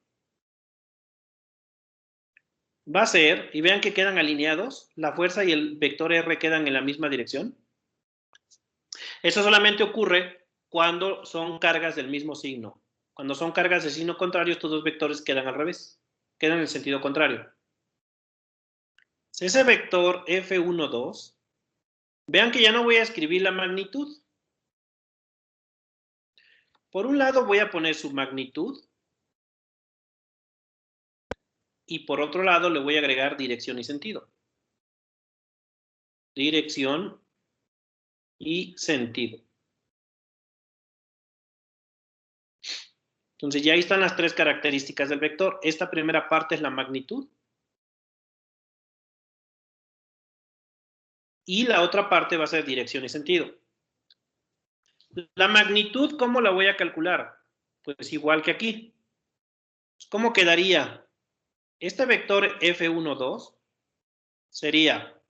va a ser, y vean que quedan alineados, la fuerza y el vector R quedan en la misma dirección. Eso solamente ocurre cuando son cargas del mismo signo. Cuando son cargas de signo contrario, estos dos vectores quedan al revés, quedan en el sentido contrario. Si ese vector F12, vean que ya no voy a escribir la magnitud. Por un lado voy a poner su magnitud y por otro lado le voy a agregar dirección y sentido. Dirección y sentido. Entonces ya ahí están las tres características del vector. Esta primera parte es la magnitud. Y la otra parte va a ser dirección y sentido. La magnitud, ¿cómo la voy a calcular? Pues igual que aquí. ¿Cómo quedaría? Este vector F12 sería,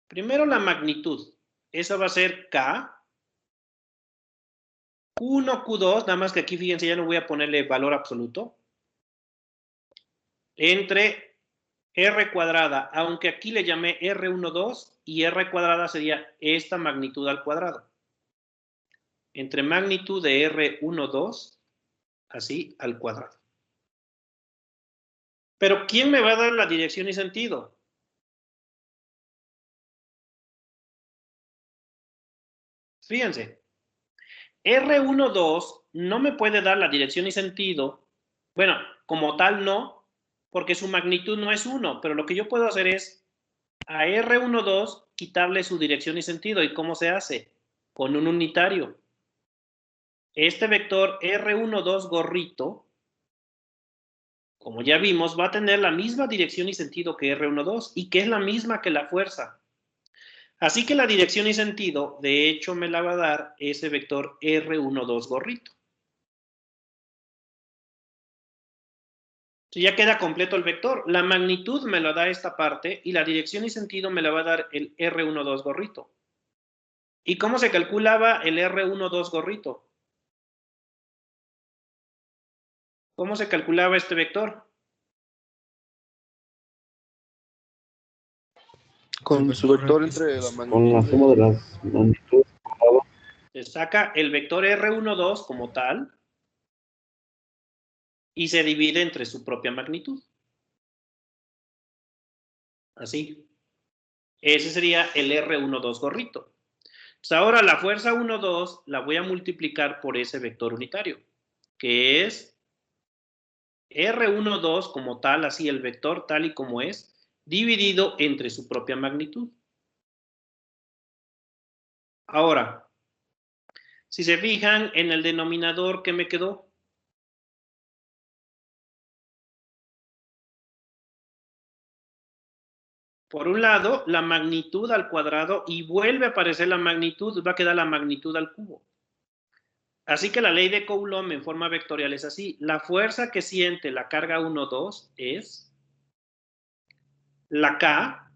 primero la magnitud. Esa va a ser K. Q1, Q2, nada más que aquí fíjense, ya no voy a ponerle valor absoluto. Entre R cuadrada, aunque aquí le llamé R12 y R cuadrada sería esta magnitud al cuadrado. Entre magnitud de R12, así al cuadrado. Pero ¿quién me va a dar la dirección y sentido? Fíjense, R12 no me puede dar la dirección y sentido. Bueno, como tal no, porque su magnitud no es 1, pero lo que yo puedo hacer es a R12 quitarle su dirección y sentido. ¿Y cómo se hace? Con un unitario. Este vector R12 gorrito, como ya vimos, va a tener la misma dirección y sentido que R12 y que es la misma que la fuerza. Así que la dirección y sentido, de hecho, me la va a dar ese vector R12 gorrito. Entonces ya queda completo el vector. La magnitud me la da esta parte y la dirección y sentido me la va a dar el R12 gorrito. ¿Y cómo se calculaba el R12 gorrito? ¿Cómo se calculaba este vector? Con su vector entre la magnitud. Con la suma de las magnitudes. Se saca el vector R12 como tal y se divide entre su propia magnitud. Así. Ese sería el R12 gorrito. Pues ahora la fuerza 1,2 la voy a multiplicar por ese vector unitario, que es R12 como tal, así el vector tal y como es, dividido entre su propia magnitud. Ahora, si se fijan en el denominador, ¿qué me quedó? Por un lado, la magnitud al cuadrado y vuelve a aparecer la magnitud, va a quedar la magnitud al cubo. Así que la ley de Coulomb en forma vectorial es así. La fuerza que siente la carga 1,2 es la K,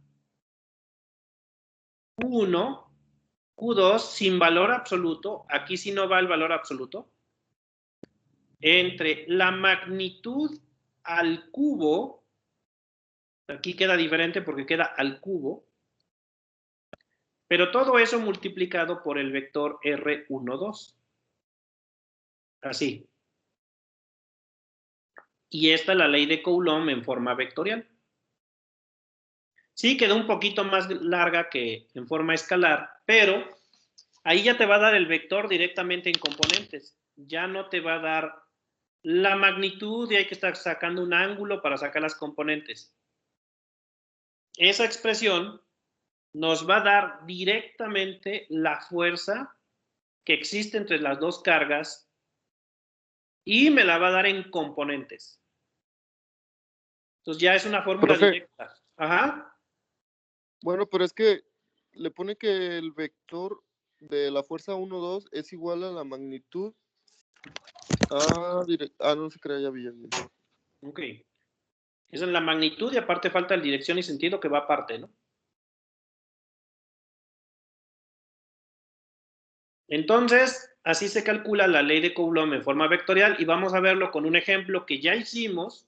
Q1, Q2 sin valor absoluto, aquí sí no va el valor absoluto, entre la magnitud al cubo, aquí queda diferente porque queda al cubo, pero todo eso multiplicado por el vector R12. Así. Y esta es la ley de Coulomb en forma vectorial. Sí, quedó un poquito más larga que en forma escalar, pero ahí ya te va a dar el vector directamente en componentes. Ya no te va a dar la magnitud y hay que estar sacando un ángulo para sacar las componentes. Esa expresión nos va a dar directamente la fuerza que existe entre las dos cargas y me la va a dar en componentes. Entonces ya es una fórmula directa. Ajá. Bueno, pero es que le pone que el vector de la fuerza 1,2 es igual a la magnitud. No se crea, ya vi. Ok. Esa es la magnitud y aparte falta la dirección y sentido que va aparte, ¿no? Entonces, así se calcula la ley de Coulomb en forma vectorial y vamos a verlo con un ejemplo que ya hicimos.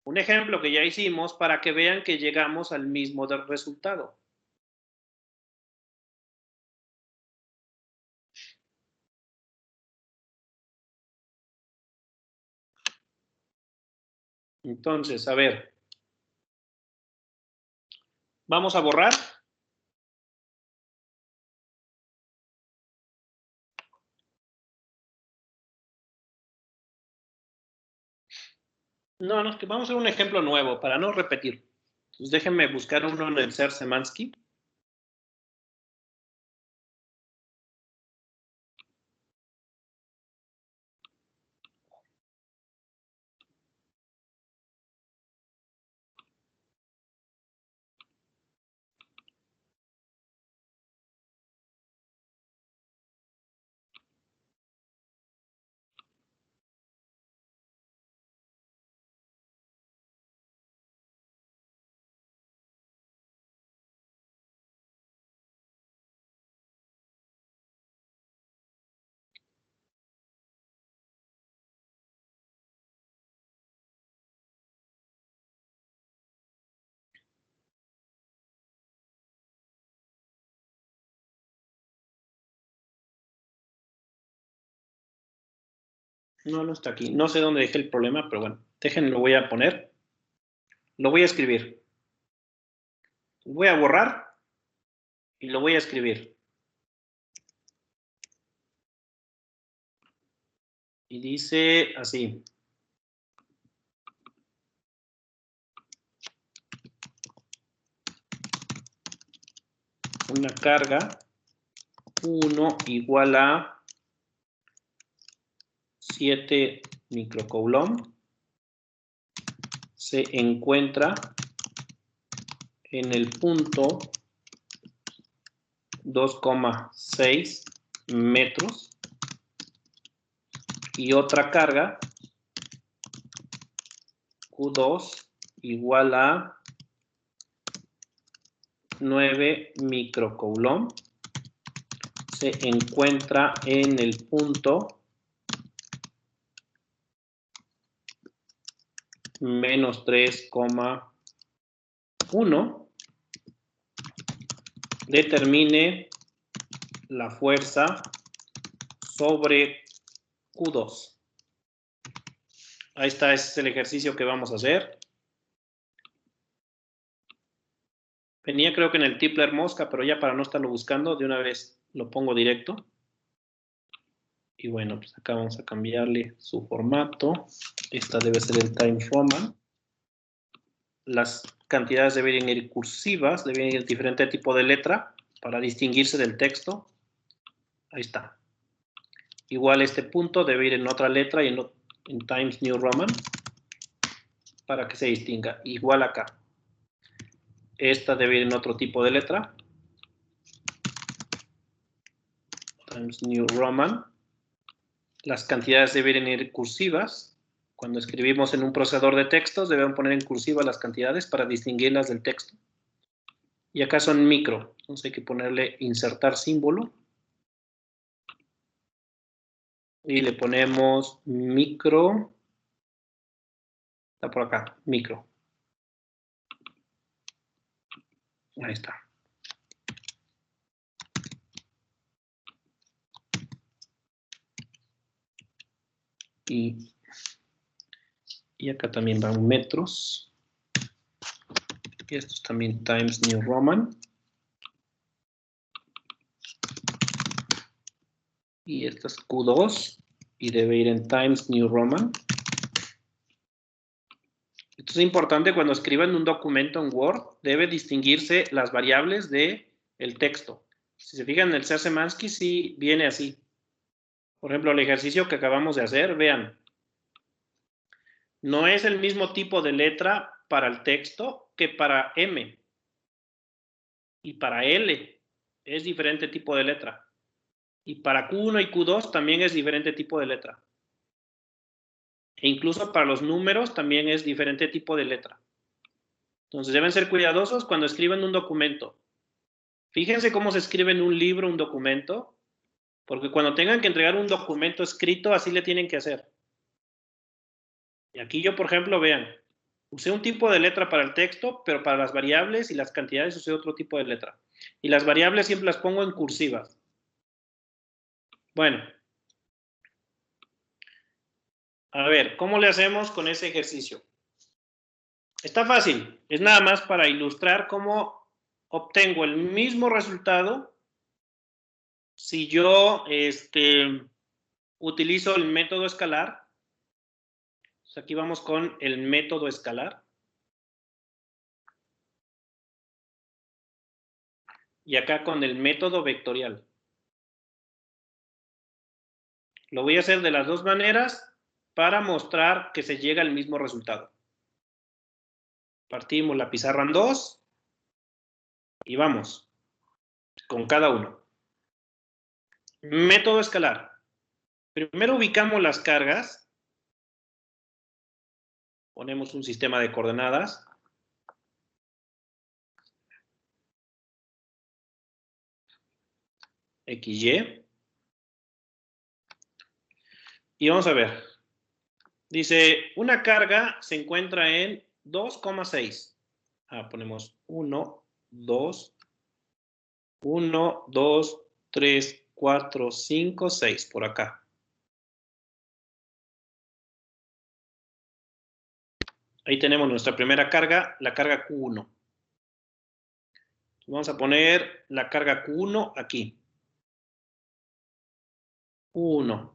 Un ejemplo que ya hicimos para que vean que llegamos al mismo resultado. Entonces, a ver. Vamos a borrar. No, es que vamos a hacer un ejemplo nuevo para no repetir. Entonces déjenme buscar uno en el Ser-Semansky. No, no está aquí. No sé dónde dejé el problema, pero bueno, déjenme, lo voy a poner. Lo voy a escribir. Voy a borrar y lo voy a escribir. Y dice así. Una carga 1 igual a 7 microcoulomb se encuentra en el punto 2,6 metros y otra carga Q2 igual a 9 microcoulomb se encuentra en el punto menos 3,1. Determine la fuerza sobre Q2. Ahí está, ese es el ejercicio que vamos a hacer. Venía creo que en el Tipler Mosca, pero ya para no estarlo buscando, de una vez lo pongo directo. Y bueno, pues acá vamos a cambiarle su formato. Esta debe ser el Times Roman. Las cantidades deben ir cursivas, deben ir diferente tipo de letra para distinguirse del texto. Ahí está. Igual este punto debe ir en otra letra y en Times New Roman para que se distinga. Igual acá. Esta debe ir en otro tipo de letra. Times New Roman. Las cantidades deben ir cursivas. Cuando escribimos en un procesador de textos, deben poner en cursiva las cantidades para distinguirlas del texto. Y acá son micro. Entonces hay que ponerle insertar símbolo. Y le ponemos micro. Está por acá, micro. Ahí está. Y acá también van metros. Y estos también Times New Roman. Y esta es Q2. Y debe ir en Times New Roman. Esto es importante cuando escriban un documento en Word. Debe distinguirse las variables del texto. Si se fijan en el Ser-Semansky, sí viene así. Por ejemplo, el ejercicio que acabamos de hacer, vean. No es el mismo tipo de letra para el texto que para M. Y para L es diferente tipo de letra. Y para Q1 y Q2 también es diferente tipo de letra. E incluso para los números también es diferente tipo de letra. Entonces deben ser cuidadosos cuando escriben un documento. Fíjense cómo se escribe en un libro un documento Porque cuando tengan que entregar un documento escrito, así le tienen que hacer. Y aquí yo, por ejemplo, vean, usé un tipo de letra para el texto, pero para las variables y las cantidades usé otro tipo de letra. Y las variables siempre las pongo en cursivas. Bueno. A ver, ¿cómo le hacemos con ese ejercicio? Está fácil. Es nada más para ilustrar cómo obtengo el mismo resultado si yo utilizo el método escalar. Pues aquí vamos con el método escalar. Y acá con el método vectorial. Lo voy a hacer de las dos maneras para mostrar que se llega al mismo resultado. Partimos la pizarra en dos y vamos con cada uno. Método escalar. Primero ubicamos las cargas. Ponemos un sistema de coordenadas. XY. Y vamos a ver. Dice, una carga se encuentra en 2,6. Ponemos 1, 2, 1, 2, 3, 4, 5, 6 por acá. Ahí tenemos nuestra primera carga, la carga Q1. Vamos a poner la carga Q1 aquí. Q1.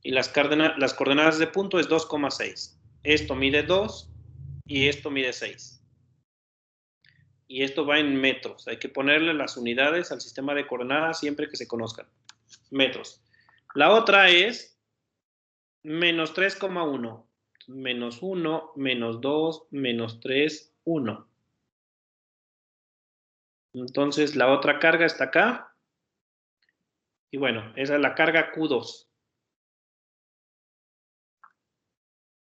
Y las coordenadas de punto es 2,6. Esto mide 2 y esto mide 6. Y esto va en metros. Hay que ponerle las unidades al sistema de coordenadas siempre que se conozcan. Metros. La otra es menos 3,1. Menos 1, menos 2, menos 3, 1. Entonces la otra carga está acá. Y bueno, esa es la carga Q2.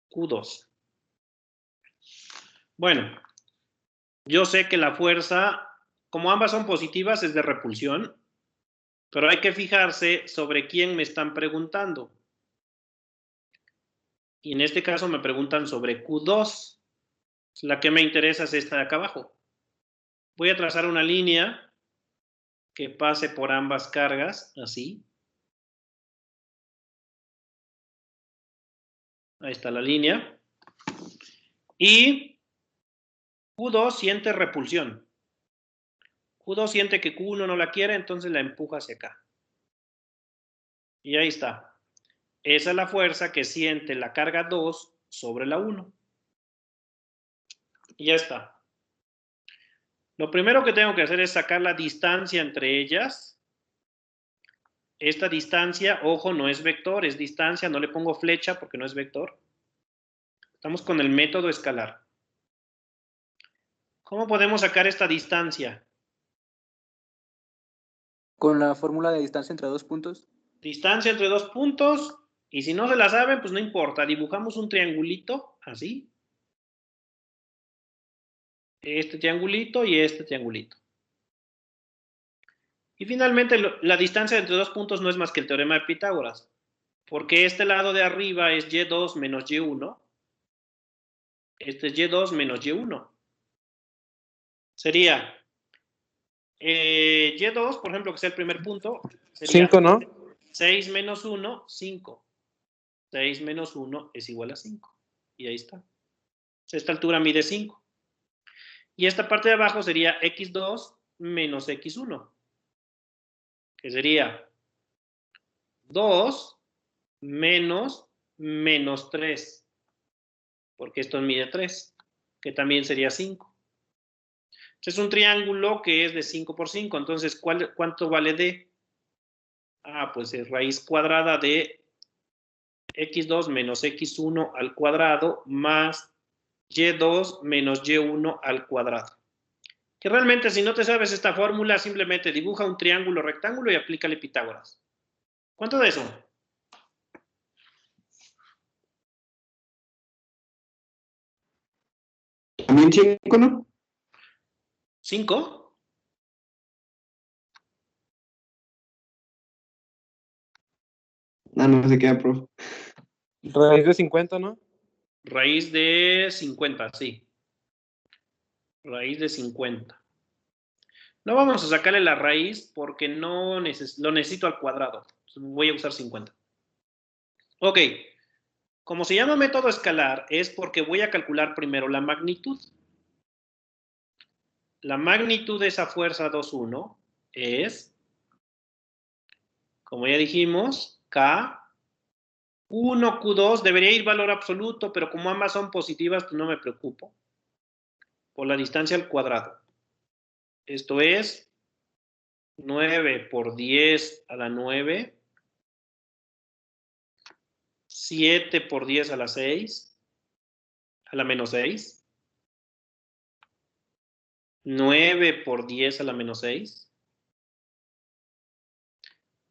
Q2. Bueno, yo sé que la fuerza, como ambas son positivas, es de repulsión, pero hay que fijarse sobre quién me están preguntando. Y en este caso me preguntan sobre Q2. La que me interesa es esta de acá abajo. Voy a trazar una línea que pase por ambas cargas, así. Ahí está la línea. Y Q2 siente repulsión. Q2 siente que Q1 no la quiere, entonces la empuja hacia acá. Y ahí está. Esa es la fuerza que siente la carga 2 sobre la 1. Y ya está. Lo primero que tengo que hacer es sacar la distancia entre ellas. Esta distancia, ojo, no es vector, es distancia, no le pongo flecha porque no es vector. Estamos con el método escalar. ¿Cómo podemos sacar esta distancia? Con la fórmula de distancia entre dos puntos. Distancia entre dos puntos. Y si no se la saben, pues no importa. Dibujamos un triangulito, así. Este triangulito y este triangulito. Y finalmente, la distancia entre dos puntos no es más que el teorema de Pitágoras. Porque este lado de arriba es Y2 menos Y1. Este es Y2 menos Y1. Sería Y2, por ejemplo, que sea el primer punto. Sería 5, ¿no? 6 menos 1, 5. 6 menos 1 es igual a 5. Y ahí está. Esta altura mide 5. Y esta parte de abajo sería X2 menos X1. Que sería 2 menos 3. Porque esto mide 3. Que también sería 5. Es un triángulo que es de 5 por 5. Entonces, ¿cuánto vale D? Pues es raíz cuadrada de X2 menos X1 al cuadrado más Y2 menos Y1 al cuadrado. Que realmente si no te sabes esta fórmula, simplemente dibuja un triángulo rectángulo y aplícale Pitágoras. ¿Cuánto de eso? ¿También 5, no? ¿5? Ah, no sé qué, profe. Raíz de 50, ¿no? Raíz de 50, sí. Raíz de 50. No vamos a sacarle la raíz porque no lo necesito al cuadrado. Voy a usar 50. Ok. Como se llama método escalar, es porque voy a calcular primero la magnitud. La magnitud de esa fuerza 2,1 es, como ya dijimos, K. 1, Q2, debería ir valor absoluto, pero como ambas son positivas, pues no me preocupo. Por la distancia al cuadrado. Esto es 9 por 10 a la 9. 7 por 10 a la 6. A la menos 6. 9 por 10 a la menos 6.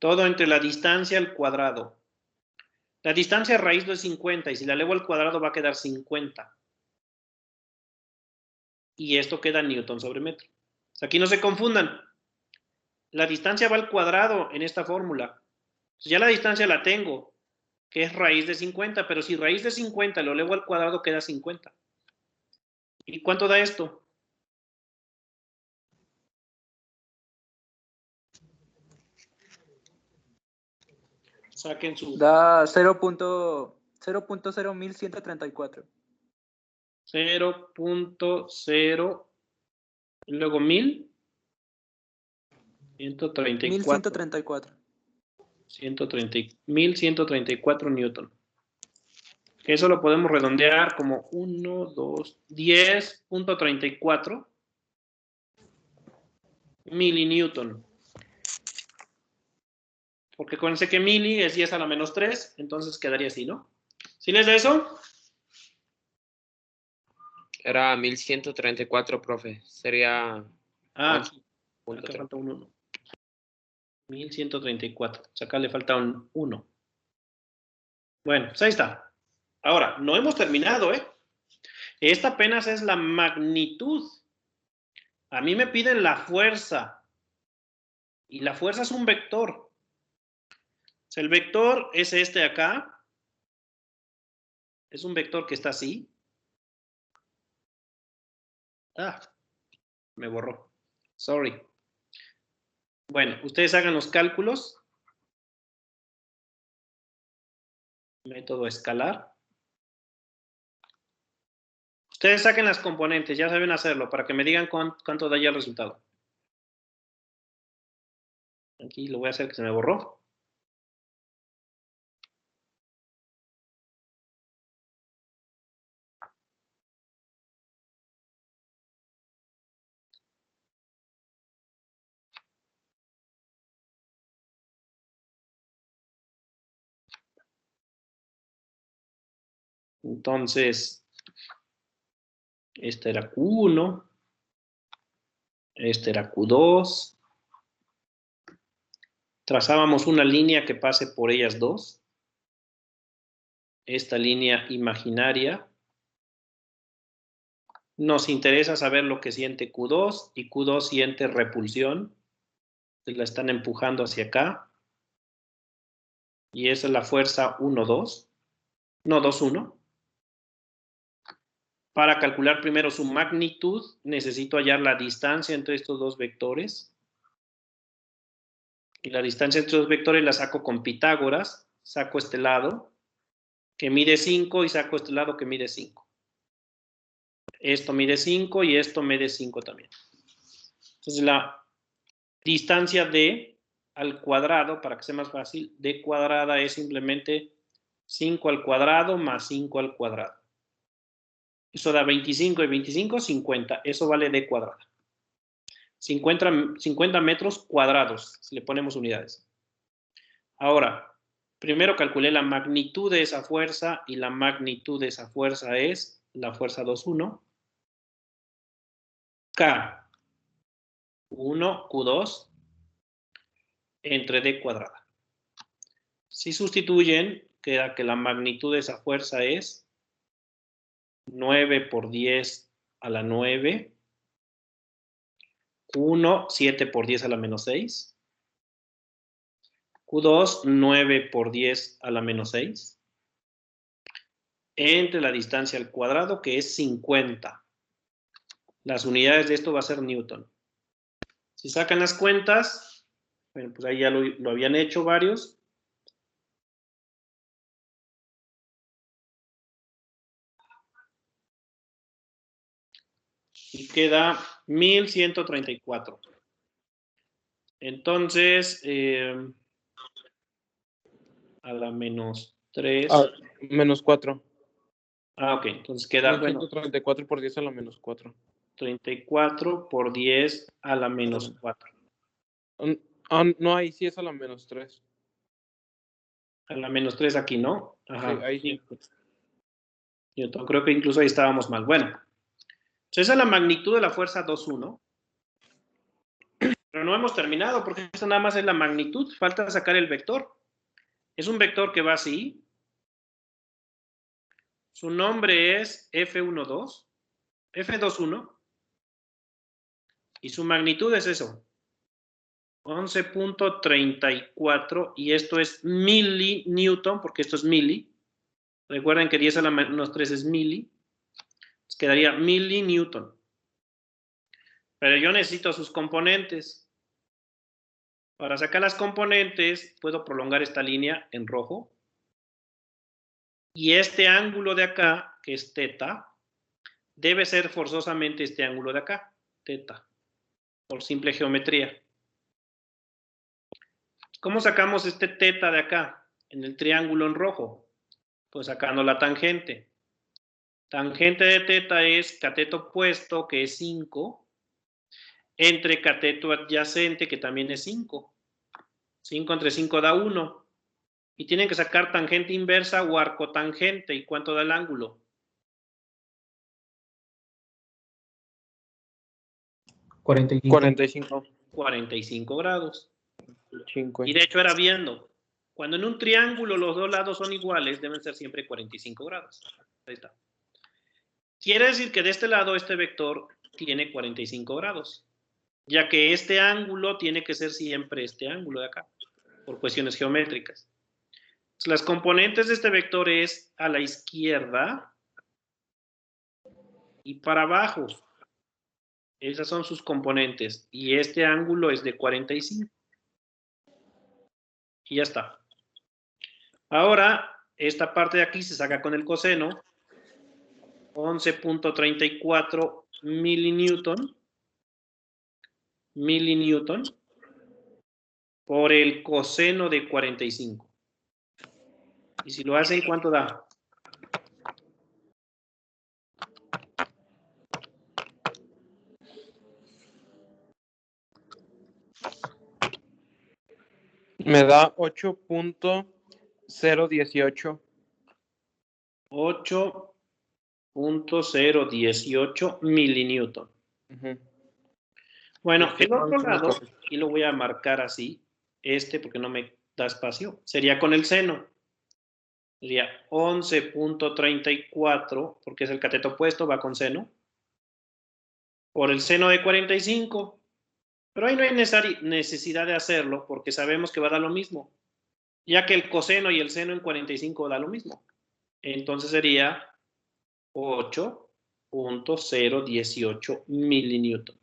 Todo entre la distancia al cuadrado. La distancia raíz de 50 y si la elevo al cuadrado va a quedar 50. Y esto queda newton sobre metro. Aquí no se confundan. La distancia va al cuadrado en esta fórmula. Ya la distancia la tengo, que es raíz de 50, pero si raíz de 50 lo elevo al cuadrado queda 50. ¿Y cuánto da esto? Saquen su Da 0.0134. 0.0 y luego 1000. 134. 1134 newton. Eso lo podemos redondear como 10.34 milinewton. Porque acuérdense que mili es 10 a la menos 3, entonces quedaría así, ¿no? ¿Sí les da eso? Era 1134, profe. Sería... Ah, 11.3. acá falta un 1. 1134. O sea, acá le falta un 1. Bueno, pues ahí está. Ahora, no hemos terminado, ¿eh? Esta apenas es la magnitud. A mí me piden la fuerza. Y la fuerza es un vector. O sea, el vector es este de acá. Es un vector que está así. Ah, me borró. Sorry. Bueno, ustedes hagan los cálculos. Método escalar. Ustedes saquen las componentes, ya saben hacerlo, para que me digan cuánto da ya el resultado. Aquí lo voy a hacer que se me borró. Entonces, este era Q1, este era Q2. Trazábamos una línea que pase por ellas dos. Esta línea imaginaria. Nos interesa saber lo que siente Q2 y Q2 siente repulsión. La están empujando hacia acá. Y esa es la fuerza 1, 2. No, 2, 1. Para calcular primero su magnitud, necesito hallar la distancia entre estos dos vectores. Y la distancia entre los vectores la saco con Pitágoras. Saco este lado, que mide 5, y saco este lado que mide 5. Esto mide 5 y esto mide 5 también. Entonces la distancia d al cuadrado, para que sea más fácil, d cuadrada es simplemente 5 al cuadrado más 5 al cuadrado. Eso da 25 y 25, 50. Eso vale d cuadrada. 50 metros cuadrados, si le ponemos unidades. Ahora, primero calculé la magnitud de esa fuerza y la magnitud de esa fuerza es la fuerza 2,1. K, 1, Q2, entre d cuadrada. Si sustituyen, queda que la magnitud de esa fuerza es 9 por 10 a la 9. 1, 7 por 10 a la menos 6. Q2, 9 por 10 a la menos 6. Entre la distancia al cuadrado, que es 50. Las unidades de esto va a ser Newton. Si sacan las cuentas, bueno, pues ahí ya lo habían hecho varios. Y queda 1134. Entonces, a la menos 3. Menos 4. Ok, entonces queda, bueno, 134 por 10 a la menos 4. 34 por 10 a la menos 4. No, ahí sí es a la menos 3. A la menos 3 aquí, ¿no? Ajá. Sí, ahí sí. Newton, creo que incluso ahí estábamos mal. Bueno, entonces esa es la magnitud de la fuerza 2.1. Pero no hemos terminado porque esto nada más es la magnitud. Falta sacar el vector. Es un vector que va así. Su nombre es F12, F21. Y su magnitud es eso. 11.34. Y esto es millinewton, porque esto es mili. Recuerden que 10 a la menos 3 es mili. Quedaría millinewton. Pero yo necesito sus componentes. Para sacar las componentes, puedo prolongar esta línea en rojo. Y este ángulo de acá, que es teta, debe ser forzosamente este ángulo de acá, teta, por simple geometría. ¿Cómo sacamos este teta de acá, en el triángulo en rojo? Pues sacando la tangente. Tangente de teta es cateto opuesto, que es 5, entre cateto adyacente, que también es 5. 5 entre 5 da 1. Y tienen que sacar tangente inversa o arcotangente. ¿Y cuánto da el ángulo? 45. 45 grados. 5. Y de hecho era viendo. Cuando en un triángulo los dos lados son iguales, deben ser siempre 45 grados. Ahí está. Quiere decir que de este lado este vector tiene 45 grados. Ya que este ángulo tiene que ser siempre este ángulo de acá. Por cuestiones geométricas. Las componentes de este vector es a la izquierda y para abajo. Esas son sus componentes. Y este ángulo es de 45. Y ya está. Ahora, esta parte de aquí se saca con el coseno. 11.34 millinewton. Millinewton. Por el coseno de 45. Y si lo hacen, ¿cuánto da? Me da 8.018. 8.018 millinewton. Bueno, el otro lado, y lo voy a marcar así, porque no me da espacio, sería con el seno. Sería 11.34, porque es el cateto opuesto, va con seno, por el seno de 45. Pero ahí no hay necesidad de hacerlo, porque sabemos que va a dar lo mismo, ya que el coseno y el seno en 45 da lo mismo. Entonces sería 8.018 millinewton.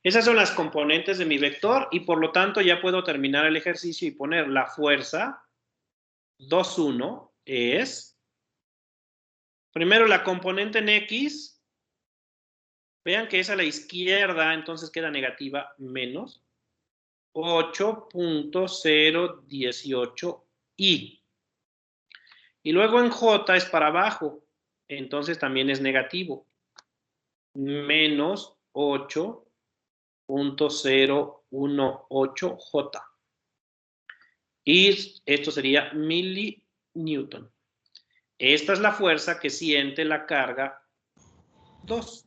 Esas son las componentes de mi vector y por lo tanto ya puedo terminar el ejercicio y poner la fuerza 2.1 es, primero la componente en X, vean que es a la izquierda, entonces queda negativa menos 8.018 I. Y luego en J es para abajo, entonces también es negativo, menos 8.018 J. Y esto sería millinewton. Esta es la fuerza que siente la carga 2.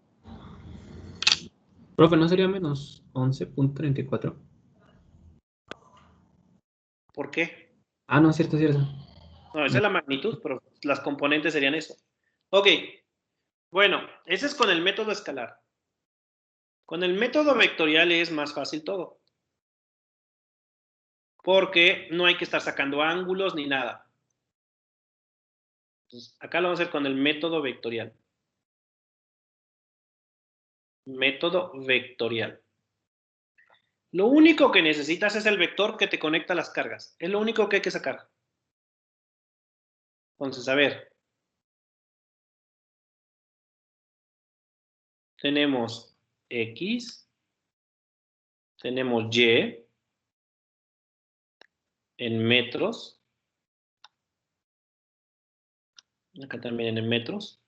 Profe, ¿no sería menos 11.34? ¿Por qué? Ah, no, cierto, cierto. No, esa es la magnitud, pero las componentes serían eso. Ok. Bueno, ese es con el método escalar. Con el método vectorial es más fácil todo. porque no hay que estar sacando ángulos ni nada. Entonces, acá lo vamos a hacer con el método vectorial. Método vectorial. Lo único que necesitas es el vector que te conecta las cargas. Es lo único que hay que sacar. Entonces, a ver. Tenemos X. Tenemos Y. En metros. Acá también en metros.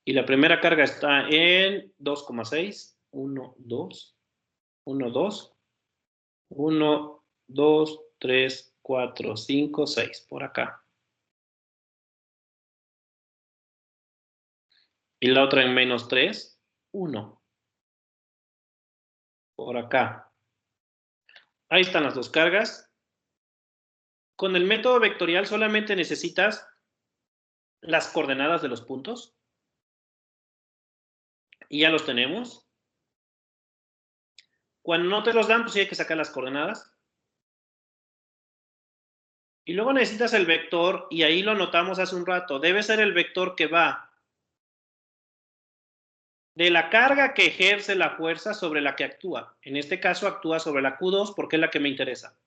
Y la primera carga está en 2,6. 1, 2. 1, 2. 1, 2, 3, 4, 5, 6. Por acá. Y la otra en menos 3. 1. Por acá. Ahí están las dos cargas. Con el método vectorial solamente necesitas las coordenadas de los puntos. Y ya los tenemos. Cuando no te los dan, pues sí hay que sacar las coordenadas. Y luego necesitas el vector, y ahí lo notamos hace un rato. Debe ser el vector que va de la carga que ejerce la fuerza sobre la que actúa. En este caso actúa sobre la Q2 porque es la que me interesa.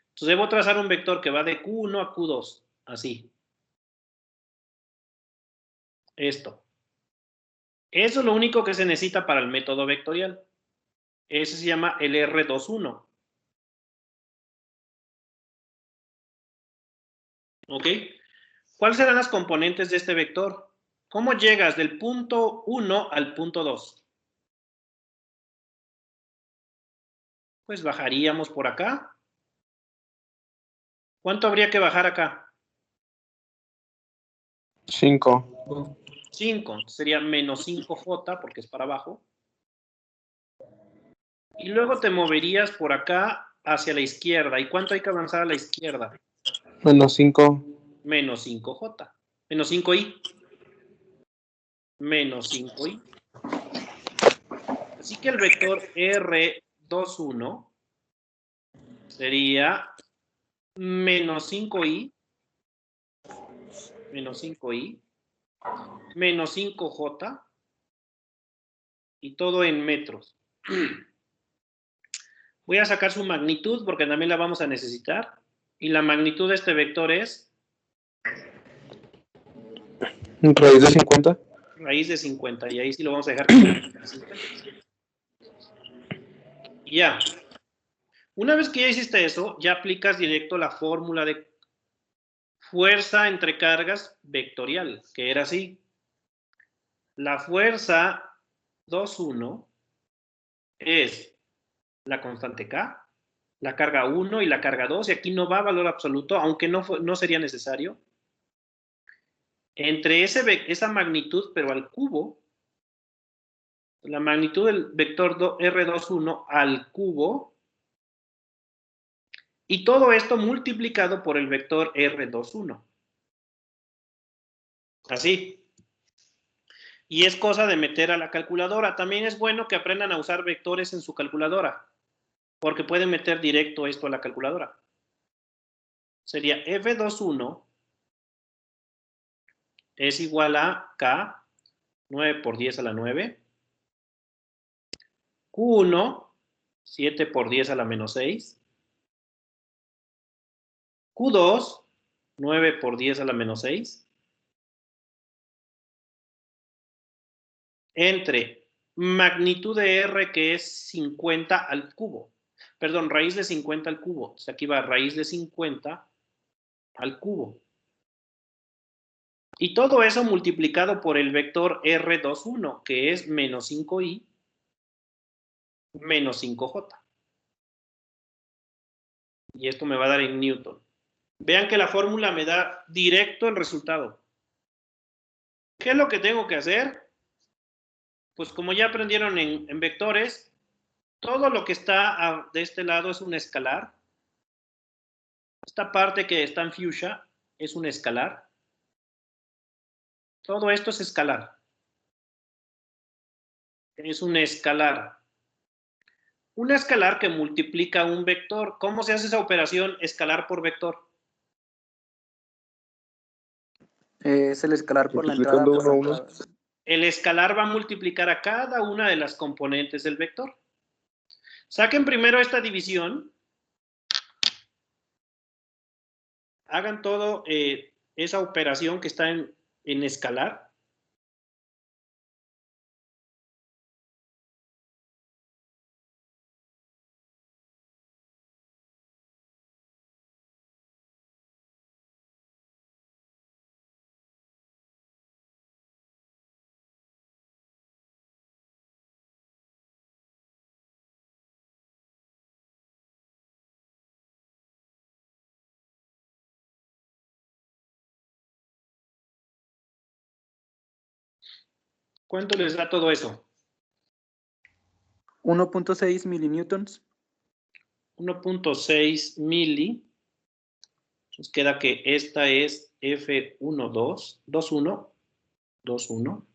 Entonces debo trazar un vector que va de Q1 a Q2. Así. Esto. Eso es lo único que se necesita para el método vectorial. Ese se llama el R21. ¿Ok? ¿Cuáles serán las componentes de este vector? ¿Cómo llegas del punto 1 al punto 2? Pues bajaríamos por acá. ¿Cuánto habría que bajar acá? 5. 5. Sería menos 5J porque es para abajo. Y luego te moverías por acá hacia la izquierda. ¿Y cuánto hay que avanzar a la izquierda? Menos 5. Menos 5J. Menos 5I. Menos 5I. Así que el vector R21 sería menos 5I. Menos 5I. Menos 5J. Y todo en metros. Voy a sacar su magnitud porque también la vamos a necesitar. Y la magnitud de este vector es Raíz de 50. raíz de 50. Y ahí sí lo vamos a dejar. Y ya. Una vez que ya hiciste eso, ya aplicas directo la fórmula de fuerza entre cargas vectorial, que era así. La fuerza 2,1 es la constante K, la carga 1 y la carga 2, y aquí no va a valor absoluto, aunque no sería necesario. Entre esa magnitud, pero al cubo, la magnitud del vector R21 al cubo, y todo esto multiplicado por el vector R21. Así. Y es cosa de meter a la calculadora. También es bueno que aprendan a usar vectores en su calculadora, porque pueden meter directo esto a la calculadora. Sería F21 es igual a K, 9 por 10 a la 9. Q1, 7 por 10 a la menos 6. Q2, 9 por 10 a la menos 6. Entre magnitud de R, que es 50 al cubo. Perdón, raíz de 50 al cubo. O sea, aquí va raíz de 50 al cubo. Y todo eso multiplicado por el vector R21, que es menos 5I menos 5J. Y esto me va a dar en Newton. Vean que la fórmula me da directo el resultado. ¿Qué es lo que tengo que hacer? Pues como ya aprendieron en vectores, todo lo que está de este lado es un escalar. Esta parte que está en fuchsia es un escalar. Todo esto es escalar. es un escalar. Un escalar que multiplica un vector. ¿Cómo se hace esa operación escalar por vector? Es el escalar por la entrada. Multiplicando Por uno a la uno. entrada. El escalar va a multiplicar a cada una de las componentes del vector. Saquen primero esta división. Hagan todo esa operación que está en escalar. ¿Cuánto les da todo eso? 1.6 milinewtons. 1.6 mili. Entonces queda que esta es F12, 21, 21.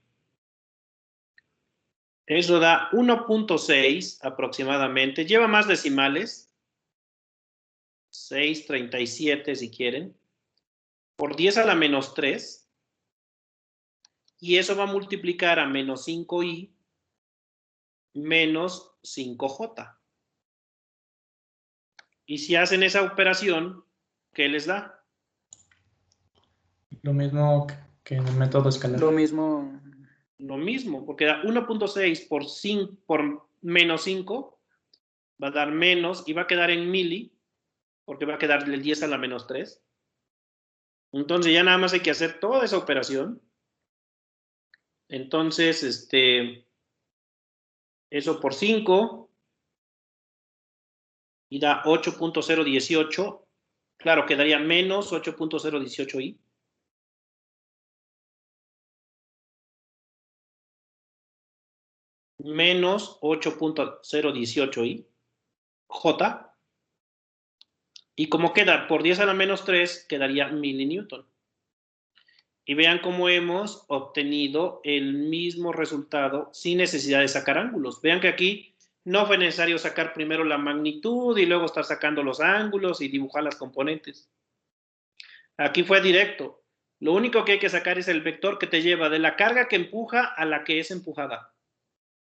Eso da 1.6 aproximadamente. Lleva más decimales. 637 si quieren. Por 10 a la menos 3. Y eso va a multiplicar a menos 5i menos 5j. Y si hacen esa operación, ¿qué les da? Lo mismo que en el método escalar. Lo mismo. Lo mismo, porque da 1.6 por menos 5, va a dar menos y va a quedar en mili, porque va a quedar el 10 a la menos 3. Entonces ya nada más hay que hacer toda esa operación. Entonces, eso por 5 y da 8.018. Claro, quedaría menos 8.018i. Menos 8.018i. J. Y como queda por 10 a la menos 3, quedaría milinewton. Y vean cómo hemos obtenido el mismo resultado sin necesidad de sacar ángulos. Vean que aquí no fue necesario sacar primero la magnitud y luego estar sacando los ángulos y dibujar las componentes. Aquí fue directo. Lo único que hay que sacar es el vector que te lleva de la carga que empuja a la que es empujada.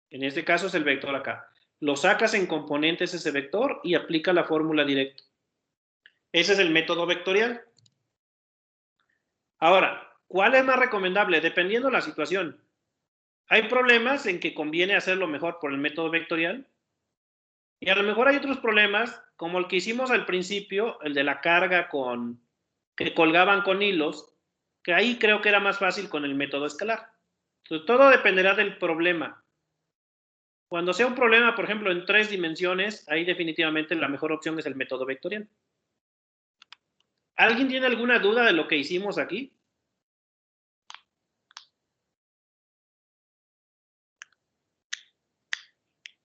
En este caso es el vector acá. Lo sacas en componentes ese vector y aplica la fórmula directa. Ese es el método vectorial. Ahora, ¿cuál es más recomendable? Dependiendo de la situación. Hay problemas en que conviene hacerlo mejor por el método vectorial. Y a lo mejor hay otros problemas, como el que hicimos al principio, el de la carga que colgaban con hilos, que ahí creo que era más fácil con el método escalar. Entonces, todo dependerá del problema. Cuando sea un problema, por ejemplo, en 3 dimensiones, ahí definitivamente la mejor opción es el método vectorial. ¿Alguien tiene alguna duda de lo que hicimos aquí?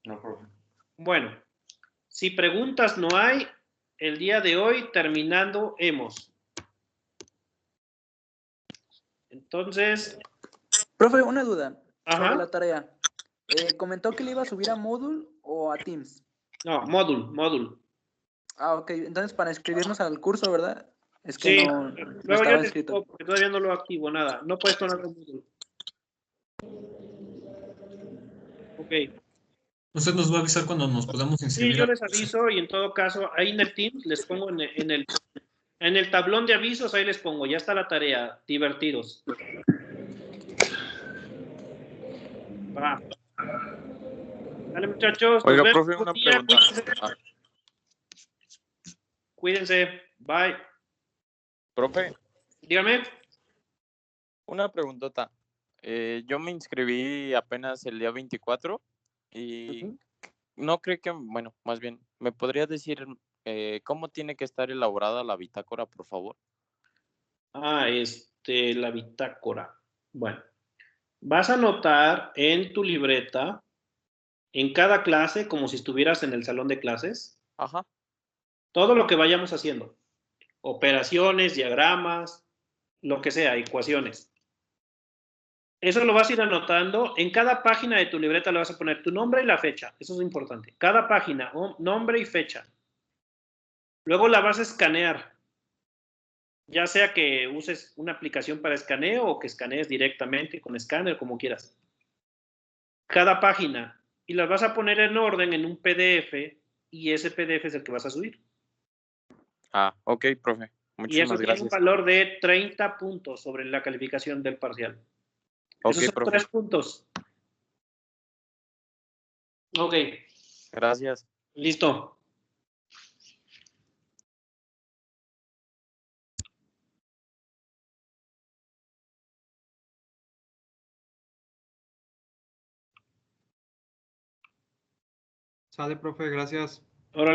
No, profe. Bueno, si preguntas no hay, el día de hoy terminando hemos. Entonces. Profe, una duda Ajá. sobre la tarea. ¿Comentó que le iba a subir a Moodle o a Teams? No, Moodle. Ah, ok. Entonces para inscribirnos al curso, ¿verdad? Es que Sí, no luego estaba yo te inscrito. explico, porque todavía no lo activo nada. No puedes poner Moodle. Ok. Usted nos va a avisar cuando nos podamos inscribir. Sí, yo les aviso y en todo caso, ahí en el Teams les pongo en el tablón de avisos, ahí les pongo, ya está la tarea, divertidos. Va. Dale, muchachos. Oiga, nos vemos profe, otro una día, pregunta. Cuídense. Bye. Profe, Dígame. una preguntota. Yo me inscribí apenas el día 24 y no creo que, bueno, más bien, ¿me podría decir cómo tiene que estar elaborada la bitácora, por favor? La bitácora. Bueno, vas a anotar en tu libreta, en cada clase, como si estuvieras en el salón de clases, Ajá. todo lo que vayamos haciendo. Operaciones, diagramas, lo que sea, ecuaciones. Eso lo vas a ir anotando. En cada página de tu libreta le vas a poner tu nombre y la fecha. Eso es importante. Cada página, nombre y fecha. Luego la vas a escanear. Ya sea que uses una aplicación para escaneo o que escanees directamente con escáner, como quieras. Cada página. Y las vas a poner en orden en un PDF y ese PDF es el que vas a subir. Ah, ok, profe. Y eso Muchísimas tiene un gracias. valor de 30 puntos sobre la calificación del parcial. Ok, Esos son profe. 3 puntos. Ok. Gracias. Listo. Sale, profe, gracias.